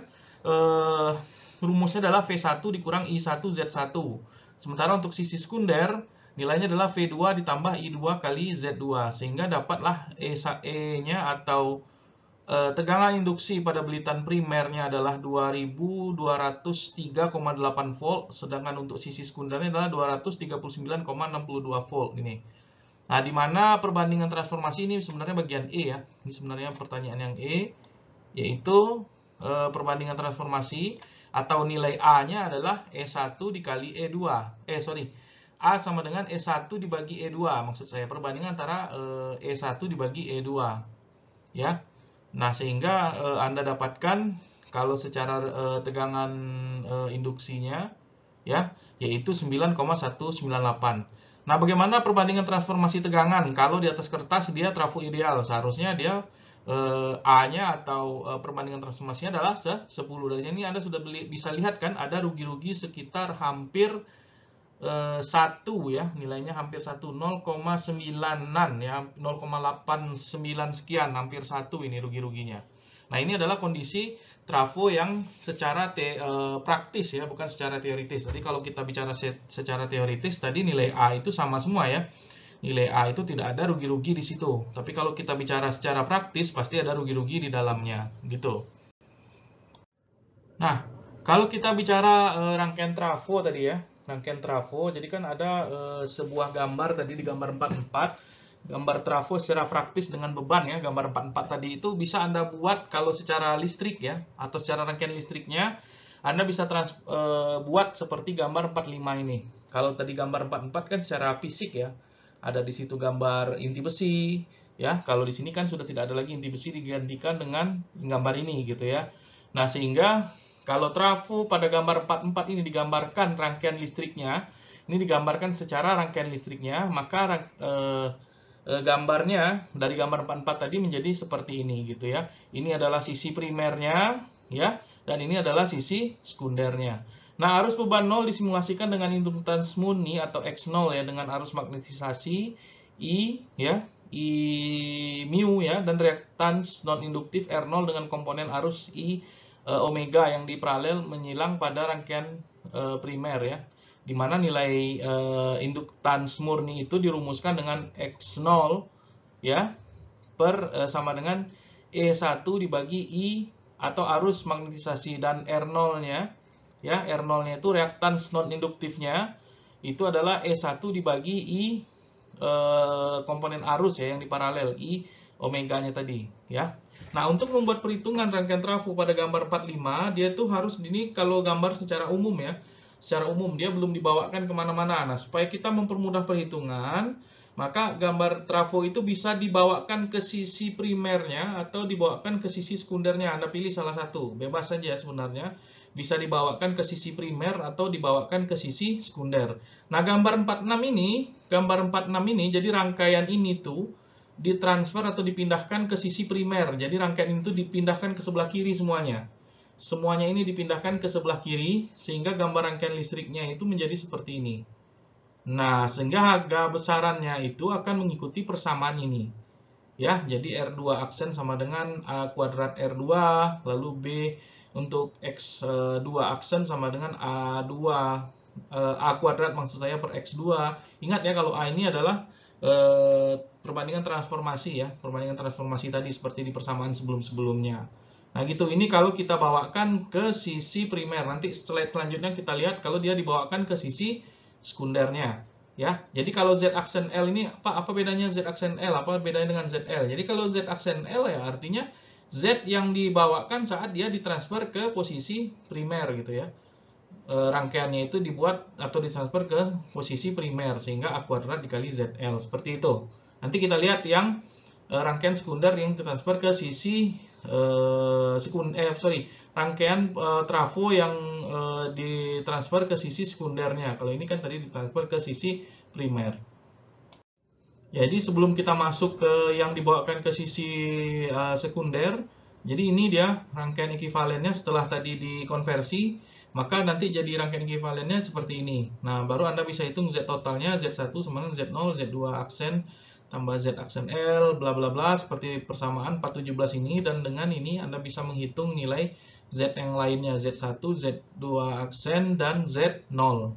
rumusnya adalah V1 dikurang I1 Z1. Sementara untuk sisi sekunder, nilainya adalah V2 ditambah I2 kali Z2. Sehingga dapatlah E-nya atau tegangan induksi pada belitan primernya adalah 2203,8 volt. Sedangkan untuk sisi sekundernya adalah 239,62 volt ini. Nah, di mana perbandingan transformasi ini sebenarnya bagian E ya. Ini sebenarnya pertanyaan yang E, yaitu perbandingan transformasi atau nilai A-nya adalah E1 dikali E2. A sama dengan E1 dibagi E2. Maksud saya perbandingan antara E1 dibagi E2. Ya. Nah, sehingga Anda dapatkan kalau secara tegangan induksinya ya, yaitu 9,198. Nah, bagaimana perbandingan transformasi tegangan? Kalau di atas kertas dia trafo ideal, seharusnya dia A-nya atau perbandingan transformasinya adalah 10. Dari sini Anda sudah bisa lihat kan ada rugi-rugi sekitar hampir 1 ya, nilainya hampir 1, 0,9an ya, 0,89 sekian, hampir 1 ini rugi-ruginya. Nah, ini adalah kondisi trafo yang secara praktis ya, bukan secara teoritis. Tadi kalau kita bicara secara teoritis, tadi nilai A itu sama semua ya. Nilai A itu tidak ada rugi-rugi di situ. Tapi kalau kita bicara secara praktis, pasti ada rugi-rugi di dalamnya, gitu. Nah, kalau kita bicara rangkaian trafo tadi ya, rangkaian trafo, jadi kan ada sebuah gambar tadi di gambar 44, gambar trafo secara praktis dengan beban ya, gambar 44 tadi itu bisa Anda buat kalau secara listrik ya, atau secara rangkaian listriknya, Anda bisa buat seperti gambar 45 ini. Kalau tadi gambar 44 kan secara fisik ya, ada di situ gambar inti besi, Ya, kalau di sini kan sudah tidak ada lagi inti besi digantikan dengan gambar ini gitu ya. Nah, sehingga kalau trafo pada gambar 44 ini digambarkan rangkaian listriknya, ini digambarkan secara rangkaian listriknya, maka gambarnya dari gambar 44 tadi menjadi seperti ini gitu ya. Ini adalah sisi primernya ya, dan ini adalah sisi sekundernya. Nah, arus beban 0 disimulasikan dengan induktans murni atau X0 ya, dengan arus magnetisasi I ya, I mu ya, dan reaktans non induktif R0 dengan komponen arus I omega yang diparalel menyilang pada rangkaian primer ya, di mana nilai induktans murni itu dirumuskan dengan X0 ya per sama dengan E1 dibagi I atau arus magnetisasi, dan R0-nya ya, R0-nya itu reaktans non induktifnya itu adalah E1 dibagi I komponen arus ya yang diparalel I omeganya tadi ya. Nah, untuk membuat perhitungan rangkaian trafo pada gambar 45, dia tuh harus ini kalau gambar secara umum ya. Secara umum dia belum dibawakan kemana-mana. Nah, supaya kita mempermudah perhitungan, maka gambar trafo itu bisa dibawakan ke sisi primernya atau dibawakan ke sisi sekundernya. Anda pilih salah satu, bebas saja sebenarnya. Bisa dibawakan ke sisi primer atau dibawakan ke sisi sekunder. Nah, gambar 46 ini, jadi rangkaian ini tuh ditransfer atau dipindahkan ke sisi primer. Jadi rangkaian itu dipindahkan ke sebelah kiri semuanya. Semuanya ini dipindahkan ke sebelah kiri, sehingga gambar rangkaian listriknya itu menjadi seperti ini. Nah, sehingga harga besarannya itu akan mengikuti persamaan ini. Ya, jadi R2 aksen sama dengan A kuadrat R2, lalu B untuk X2 aksen sama dengan A2, A kuadrat maksud saya per X2. Ingat ya, kalau A ini adalah perbandingan transformasi ya, perbandingan transformasi tadi seperti di persamaan sebelum-sebelumnya. Nah gitu, ini kalau kita bawakan ke sisi primer. Nanti slide selanjutnya kita lihat kalau dia dibawakan ke sisi sekundernya. Ya, jadi kalau Z aksen L ini apa bedanya Z aksen L? Apa bedanya dengan ZL? Jadi kalau Z aksen L ya artinya Z yang dibawakan saat dia ditransfer ke posisi primer gitu ya. Rangkaiannya itu dibuat atau ditransfer ke posisi primer sehingga A kuadrat dikali ZL seperti itu. Nanti kita lihat yang rangkaian sekunder yang ditransfer ke sisi rangkaian trafo yang ditransfer ke sisi sekundernya. Kalau ini kan tadi ditransfer ke sisi primer. Jadi sebelum kita masuk ke yang dibawakan ke sisi sekunder, jadi ini dia rangkaian ekivalennya setelah tadi dikonversi, maka nanti jadi rangkaian ekivalennya seperti ini. Nah, baru Anda bisa hitung Z totalnya, Z1 sama dengan Z0, Z2 aksen, tambah Z aksen L, bla bla bla, seperti persamaan 417 ini, dan dengan ini Anda bisa menghitung nilai Z yang lainnya, Z1, Z2 aksen, dan Z0.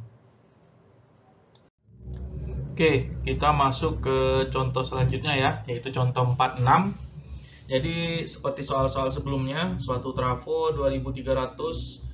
Oke, kita masuk ke contoh selanjutnya ya, yaitu contoh 46. Jadi seperti soal-soal sebelumnya, suatu trafo 2300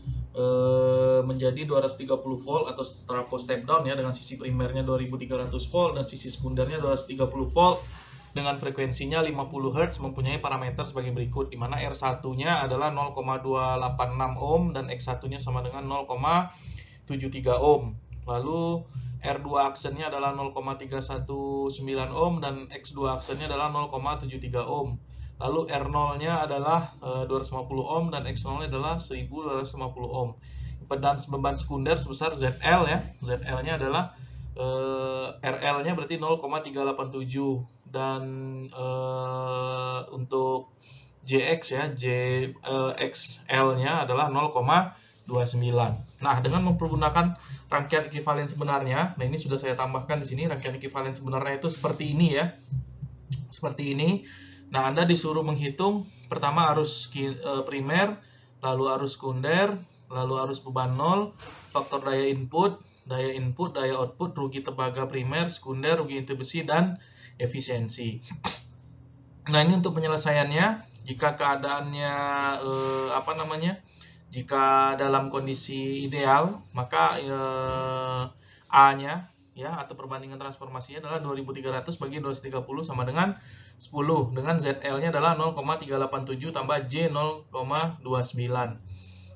menjadi 230 volt atau trafo step down ya, dengan sisi primernya 2300 volt dan sisi sekundernya 230 volt dengan frekuensinya 50 Hz, mempunyai parameter sebagai berikut, di mana R1-nya adalah 0,286 ohm dan X1-nya sama dengan 0,73 ohm. Lalu R2 aksennya adalah 0,319 ohm dan X2 aksennya adalah 0,73 ohm. Lalu R0-nya adalah 250 ohm dan X0-nya adalah 1250 ohm. Impedans beban sekunder sebesar ZL ya. ZL-nya adalah RL-nya berarti 0,387 dan untuk JX ya, XL-nya adalah 0,29. Nah, dengan mempergunakan rangkaian ekivalen sebenarnya, nah ini sudah saya tambahkan di sini, rangkaian ekivalen sebenarnya itu seperti ini ya. Seperti ini. Nah, Anda disuruh menghitung pertama arus primer, lalu arus sekunder, lalu arus beban 0, faktor daya input, daya output, rugi tembaga primer, sekunder, rugi inti besi, dan efisiensi. Nah, ini untuk penyelesaiannya, jika keadaannya jika dalam kondisi ideal, maka A-nya ya, atau perbandingan transformasinya adalah 2300 bagi 230 sama dengan 10, dengan ZL-nya adalah 0,387 tambah J 0,29.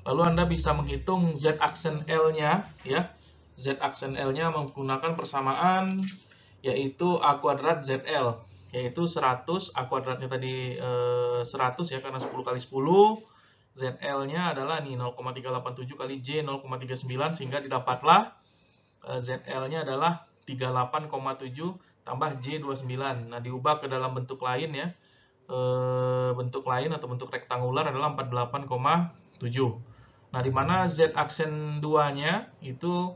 Lalu Anda bisa menghitung Z aksen L-nya ya. Z aksen L-nya menggunakan persamaan yaitu A kuadrat ZL yaitu 100, A kuadratnya tadi 100 ya, karena 10 kali 10. ZL-nya adalah nih 0,387 kali J 0,39, sehingga didapatlah ZL-nya adalah 38,7 tambah J29. Nah, diubah ke dalam bentuk lain ya. Bentuk lain atau bentuk rektangular adalah 48,7. Nah, di mana Z aksen 2-nya itu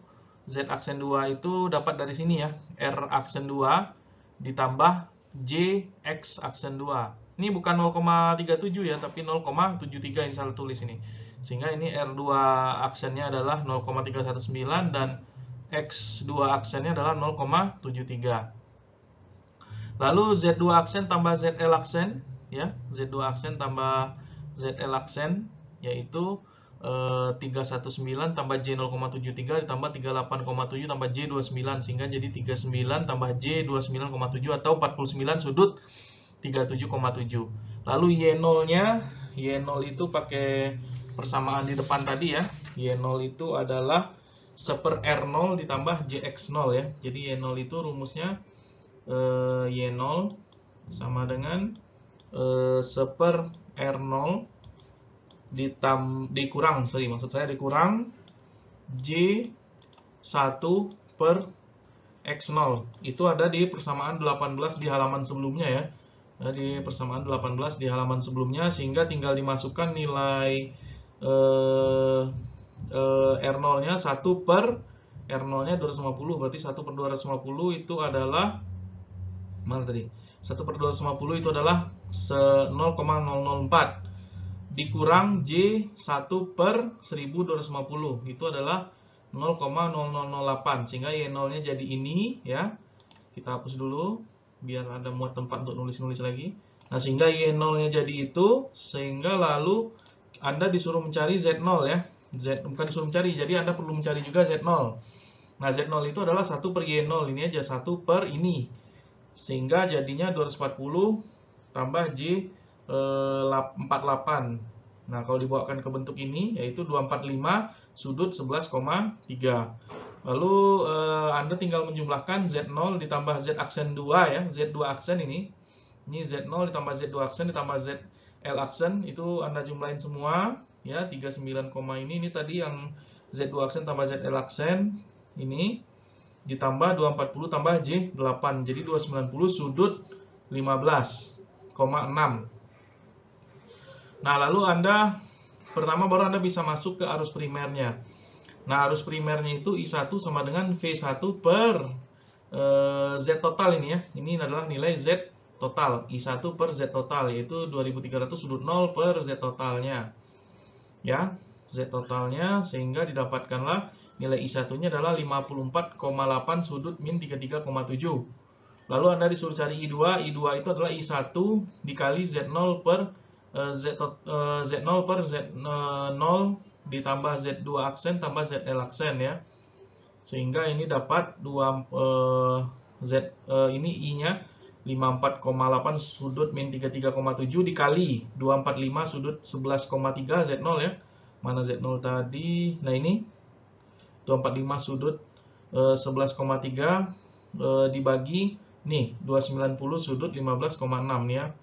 dapat dari sini ya. R aksen 2 ditambah J X aksen 2. Ini bukan 0,37 ya, tapi 0,73 yang salah tulis ini. Sehingga ini R2 aksennya adalah 0,319 dan X2 aksennya adalah 0,73. Lalu Z2 aksen tambah ZL aksen ya, Z2 aksen tambah ZL aksen yaitu 319 tambah J 0,73 ditambah 38,7 tambah J 29, sehingga jadi 39 tambah J 29,7 atau 49 sudut 37,7. Lalu Y0-nya, Y0 itu pakai persamaan di depan tadi ya. Y0 itu adalah 1 R0 ditambah JX0 ya. Jadi Y0 itu rumusnya Y0 sama dengan 1 R0 dikurang J1 per X0. Itu ada di persamaan 18 di halaman sebelumnya ya. Di persamaan 18 di halaman sebelumnya, sehingga tinggal dimasukkan nilai R0-nya 1 per R0-nya 250, berarti 1 per 250 itu adalah mana tadi? 1 per 250 itu adalah 0,004 dikurang J1 per 1250 itu adalah 0,0008, sehingga Y0-nya jadi ini ya. Kita hapus dulu biar ada muat tempat untuk nulis-nulis lagi. Nah, sehingga Y0-nya jadi itu, sehingga lalu Anda disuruh mencari Z0 ya. Bukan disuruh mencari, jadi Anda perlu mencari juga Z0. Nah, Z0 itu adalah 1 per Y0, ini aja 1 per ini. Sehingga jadinya 240 tambah J 48. Nah, kalau dibawakan ke bentuk ini yaitu 245 sudut 11,3. Lalu Anda tinggal menjumlahkan Z0 ditambah Z aksen 2 ya, Z2 aksen ini. Ini Z0 ditambah Z2 aksen ditambah ZL aksen, itu Anda jumlahin semua ya, 39, ini tadi yang Z2 aksen tambah ZL aksen ini ditambah 240 tambah J8. Jadi 290 sudut 15,6. Nah, lalu pertama baru Anda bisa masuk ke arus primernya. Nah, arus primernya itu I1 sama dengan V1 per Z total ini ya. Ini adalah nilai Z total, I1 per Z total, yaitu 2300 sudut 0 per Z totalnya. Ya, Z totalnya, sehingga didapatkanlah nilai I1-nya adalah 54,8 sudut min 33,7. Lalu Anda disuruh cari I2. I2 itu adalah I1 dikali Z0 per Z0 per Z0 ditambah Z2 aksen tambah ZL aksen ya. Sehingga ini dapat ini I-nya 54,8 sudut min 33,7 dikali 245 sudut 11,3 Z0 ya. Mana Z0 tadi? Nah, ini 245 sudut 11,3 dibagi nih 290 sudut 15,6 ya.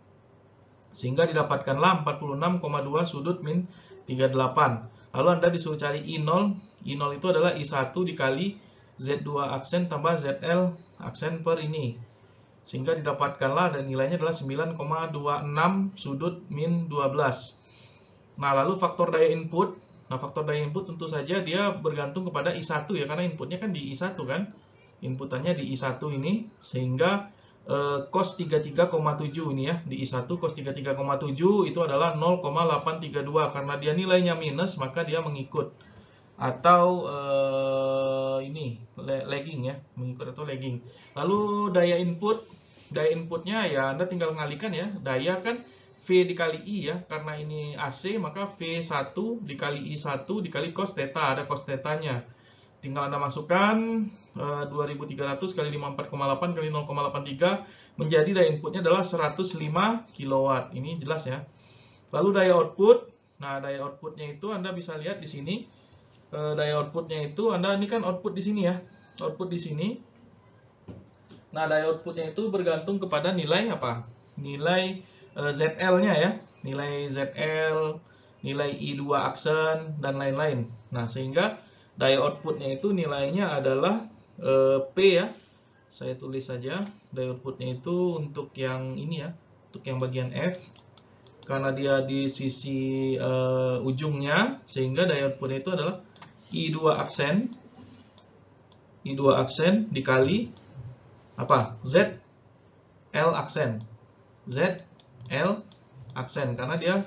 Sehingga didapatkanlah 46,2 sudut min 38. Lalu Anda disuruh cari I0. I0 itu adalah I1 dikali Z2 aksen tambah ZL aksen per ini. Sehingga didapatkanlah, dan nilainya adalah 9,26 sudut min 12. Nah, lalu faktor daya input. Nah, faktor daya input tentu saja dia bergantung kepada I1 ya, karena inputnya kan di I1 kan. Inputannya di I1 ini, sehingga cos 33,7 ini ya, di I1 cos 33,7 itu adalah 0,832, karena dia nilainya minus maka dia mengikut atau ini lagging ya, mengikut atau lagging. Lalu daya inputnya ya Anda tinggal mengalihkan ya, daya kan V dikali I ya, karena ini AC maka V1 dikali I1 dikali cos theta, ada cos theta-nya. Tinggal Anda masukkan 2300 kali 54,8 kali 0,83 menjadi daya inputnya adalah 105 kW. Ini jelas ya. Lalu daya output. Nah, daya outputnya itu Anda bisa lihat di sini. Daya outputnya itu ini kan output di sini ya. Output di sini. Nah, daya outputnya itu bergantung kepada nilai apa? Nilai ZL-nya ya. Nilai ZL, nilai I2 aksen, dan lain-lain. Nah, sehingga daya outputnya itu nilainya adalah P ya. Saya tulis saja daya outputnya itu untuk yang ini ya, untuk yang bagian F. Karena dia di sisi ujungnya, sehingga daya outputnya itu adalah I2 aksen dikali apa? ZL aksen. ZL aksen karena dia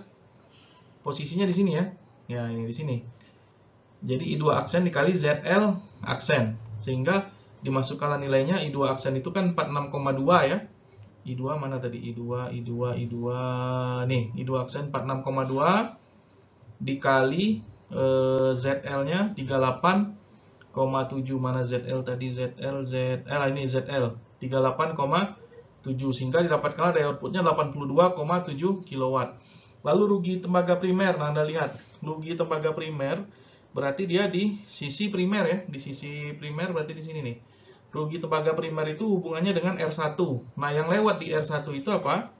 posisinya di sini ya. Ya, ini di sini. Jadi I2 aksen dikali ZL aksen. Sehingga dimasukkanlah nilainya I2 aksen itu kan 46,2 ya. I2 mana tadi? I2 nih, I2 aksen 46,2 dikali ZL-nya 38,7. Mana ZL tadi? ZL ini ZL 38,7 sehingga didapatkan daya outputnya 82,7 kW. Lalu rugi tembaga primer. Nah, Anda lihat, rugi tembaga primer berarti dia di sisi primer ya, di sisi primer berarti di sini nih. Rugi tembaga primer itu hubungannya dengan R1. Nah, yang lewat di R1 itu apa?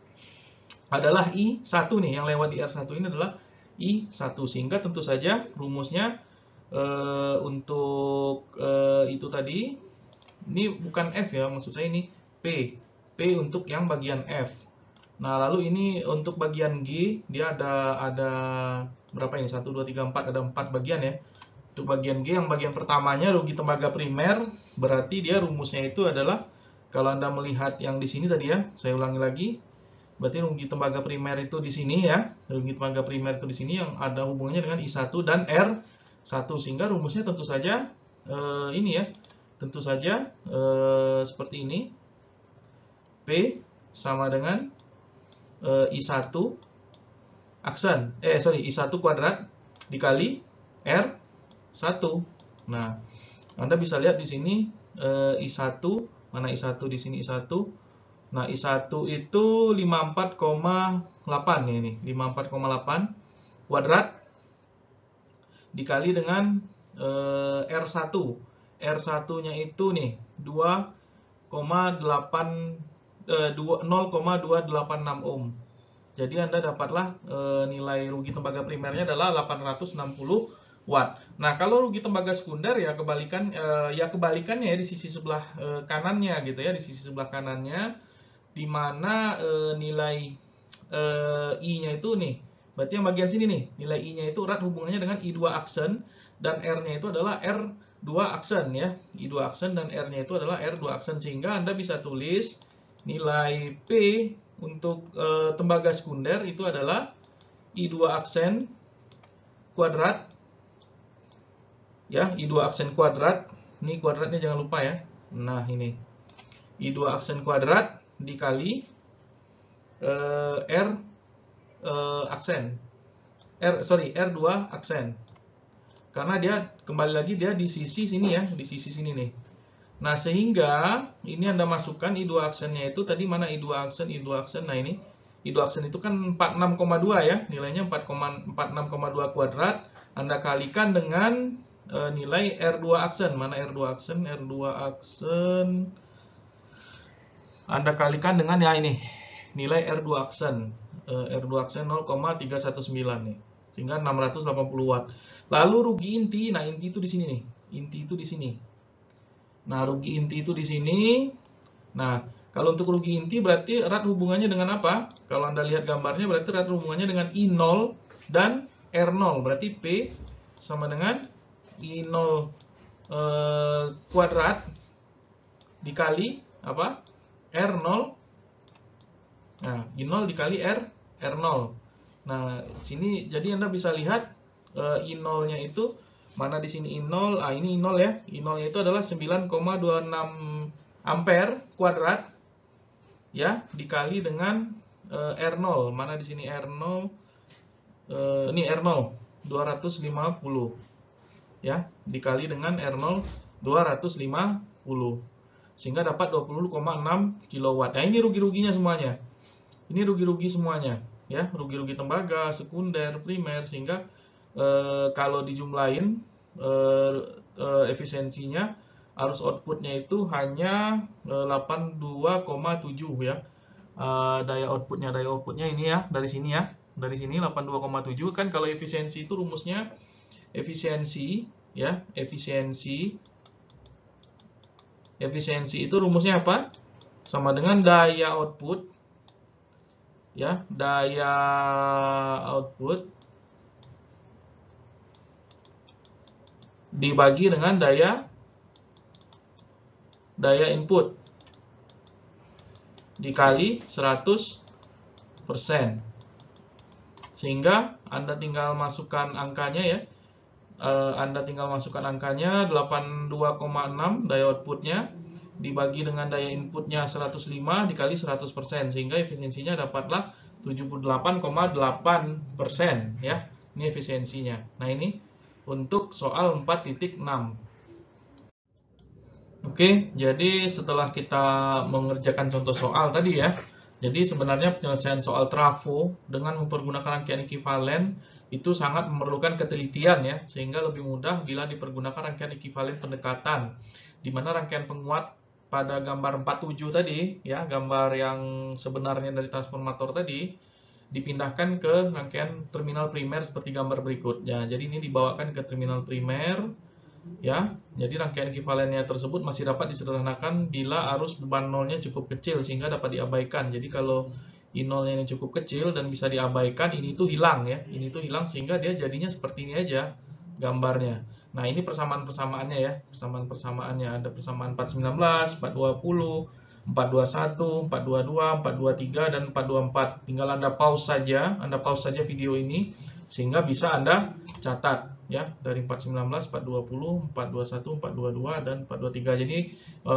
Adalah I1 nih, yang lewat di R1 ini adalah I1 sehingga tentu saja rumusnya untuk itu tadi ini bukan F ya, maksud saya ini P untuk yang bagian F. Nah, lalu ini untuk bagian G dia ada berapa ini? 1 2 3 4, ada 4 bagian ya. Untuk bagian G yang bagian pertamanya rugi tembaga primer berarti dia rumusnya itu adalah kalau Anda melihat yang di sini tadi ya, saya ulangi lagi. Berarti rugi tembaga primer itu di sini ya. Rugi tembaga primer itu di sini yang ada hubungannya dengan I1 dan R1 sehingga rumusnya tentu saja ini ya. Tentu saja seperti ini. P sama dengan I1 aksen. I1 kuadrat dikali R1. Nah, Anda bisa lihat di sini I1, mana I1 di sini I1. Nah, I1 itu 54,8 ya ini, 54,8 kuadrat dikali dengan R1. R1-nya itu nih 0,286 ohm. Jadi Anda dapatlah nilai rugi tembaga primernya adalah 860 watt. Nah, kalau rugi tembaga sekunder ya kebalikannya ya di sisi sebelah kanannya gitu ya, di sisi sebelah kanannya di mana nilai I-nya itu nih. Berarti yang bagian sini nih, nilai I-nya itu erat hubungannya dengan I2 aksen dan R-nya itu adalah R2 aksen ya. I2 aksen dan R-nya itu adalah R2 aksen sehingga Anda bisa tulis nilai P untuk tembaga sekunder itu adalah I2 aksen kuadrat ya, I2 aksen kuadrat. Ini kuadratnya jangan lupa ya. Nah, ini I2 aksen kuadrat dikali R2 aksen. Karena dia kembali lagi dia di sisi sini ya, di sisi sini nih. Nah, sehingga ini Anda masukkan I2 aksennya itu tadi mana I2 aksen. Nah, ini I2 aksen itu kan 46,2 ya, nilainya 46,2 kuadrat. Anda kalikan dengan nilai R2 aksen. Mana R2 aksen? Anda kalikan dengan ya ini, nilai R2 aksen. R2 aksen 0,319 nih. Sehingga 680 watt. Lalu rugi inti, nah inti itu di sini nih. Inti itu di sini. Nah, rugi inti itu di sini. Nah, kalau untuk rugi inti berarti erat hubungannya dengan apa? Kalau Anda lihat gambarnya berarti erat hubungannya dengan I0 dan R0. Berarti P sama dengan I0 kuadrat dikali apa? R0. Nah, I0 dikali R0. Nah, sini jadi Anda bisa lihat I0-nya itu mana di sini I0? Ini I0 ya. I0-nya itu adalah 9,26 ampere kuadrat ya, dikali dengan R0. Mana di sini R0? Ini R0 250 ya, dikali dengan R0 250 sehingga dapat 20,6 kW. Nah, ini rugi-ruginya semuanya. Ini rugi-rugi semuanya ya, rugi-rugi tembaga, sekunder, primer sehingga kalau dijumlahin efisiensinya arus outputnya itu hanya 82,7 ya. Daya outputnya ini ya, dari sini ya. Dari sini 82,7 kan. Kalau efisiensi itu rumusnya efisiensi ya, efisiensi itu rumusnya apa? Sama dengan daya output ya, daya output dibagi dengan daya input dikali 100%. Sehingga Anda tinggal masukkan angkanya ya. Anda tinggal masukkan angkanya 82,6 daya outputnya dibagi dengan daya inputnya 105 dikali 100%, sehingga efisiensinya dapatlah 78,8% ya. Ini efisiensinya. Nah, ini untuk soal 4.6. Oke, jadi setelah kita mengerjakan contoh soal tadi ya, jadi sebenarnya penyelesaian soal trafo dengan mempergunakan rangkaian ekuivalen itu sangat memerlukan ketelitian ya, sehingga lebih mudah bila dipergunakan rangkaian ekuivalen pendekatan, di mana rangkaian penguat pada gambar 47 tadi ya, gambar yang sebenarnya dari transformator tadi, dipindahkan ke rangkaian terminal primer seperti gambar berikut. Ya, jadi ini dibawakan ke terminal primer. Ya, jadi rangkaian ekivalennya tersebut masih dapat disederhanakan bila arus beban nolnya cukup kecil sehingga dapat diabaikan. Jadi kalau I0-nya ini cukup kecil dan bisa diabaikan, ini tuh hilang ya. Ini tuh hilang sehingga dia jadinya seperti ini aja gambarnya. Nah, ini persamaan-persamaannya ya. Persamaan-persamaannya ada persamaan 419, 420, 421, 422, 423 dan 424. Tinggal Anda pause saja video ini sehingga bisa Anda catat ya, dari 419, 420, 421, 422 dan 423. Jadi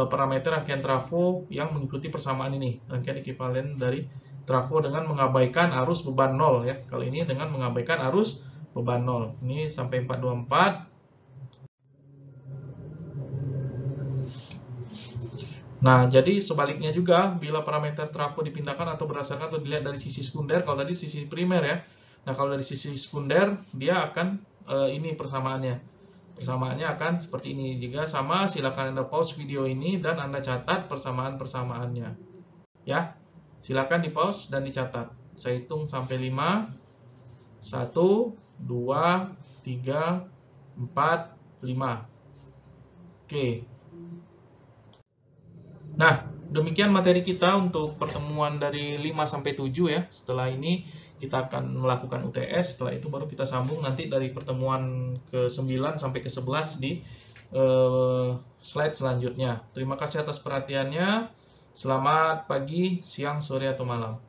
parameter rangkaian trafo yang mengikuti persamaan ini, rangkaian ekuivalen dari trafo dengan mengabaikan arus beban nol ya. Kalau ini dengan mengabaikan arus beban nol. Ini sampai 424. Nah, jadi sebaliknya juga bila parameter trafo dipindahkan atau berdasarkan atau dilihat dari sisi sekunder, kalau tadi sisi primer ya. Nah, kalau dari sisi sekunder dia akan ini persamaannya. Persamaannya akan seperti ini. Jika sama, silakan Anda pause video ini dan Anda catat persamaan-persamaannya. Ya. Silakan di-pause dan dicatat. Saya hitung sampai 5. 1 2 3 4 5. Oke. Nah, demikian materi kita untuk pertemuan dari 5 sampai 7 ya. Setelah ini kita akan melakukan UTS, setelah itu baru kita sambung nanti dari pertemuan ke-9 sampai ke-11 di slide selanjutnya. Terima kasih atas perhatiannya. Selamat pagi, siang, sore, atau malam.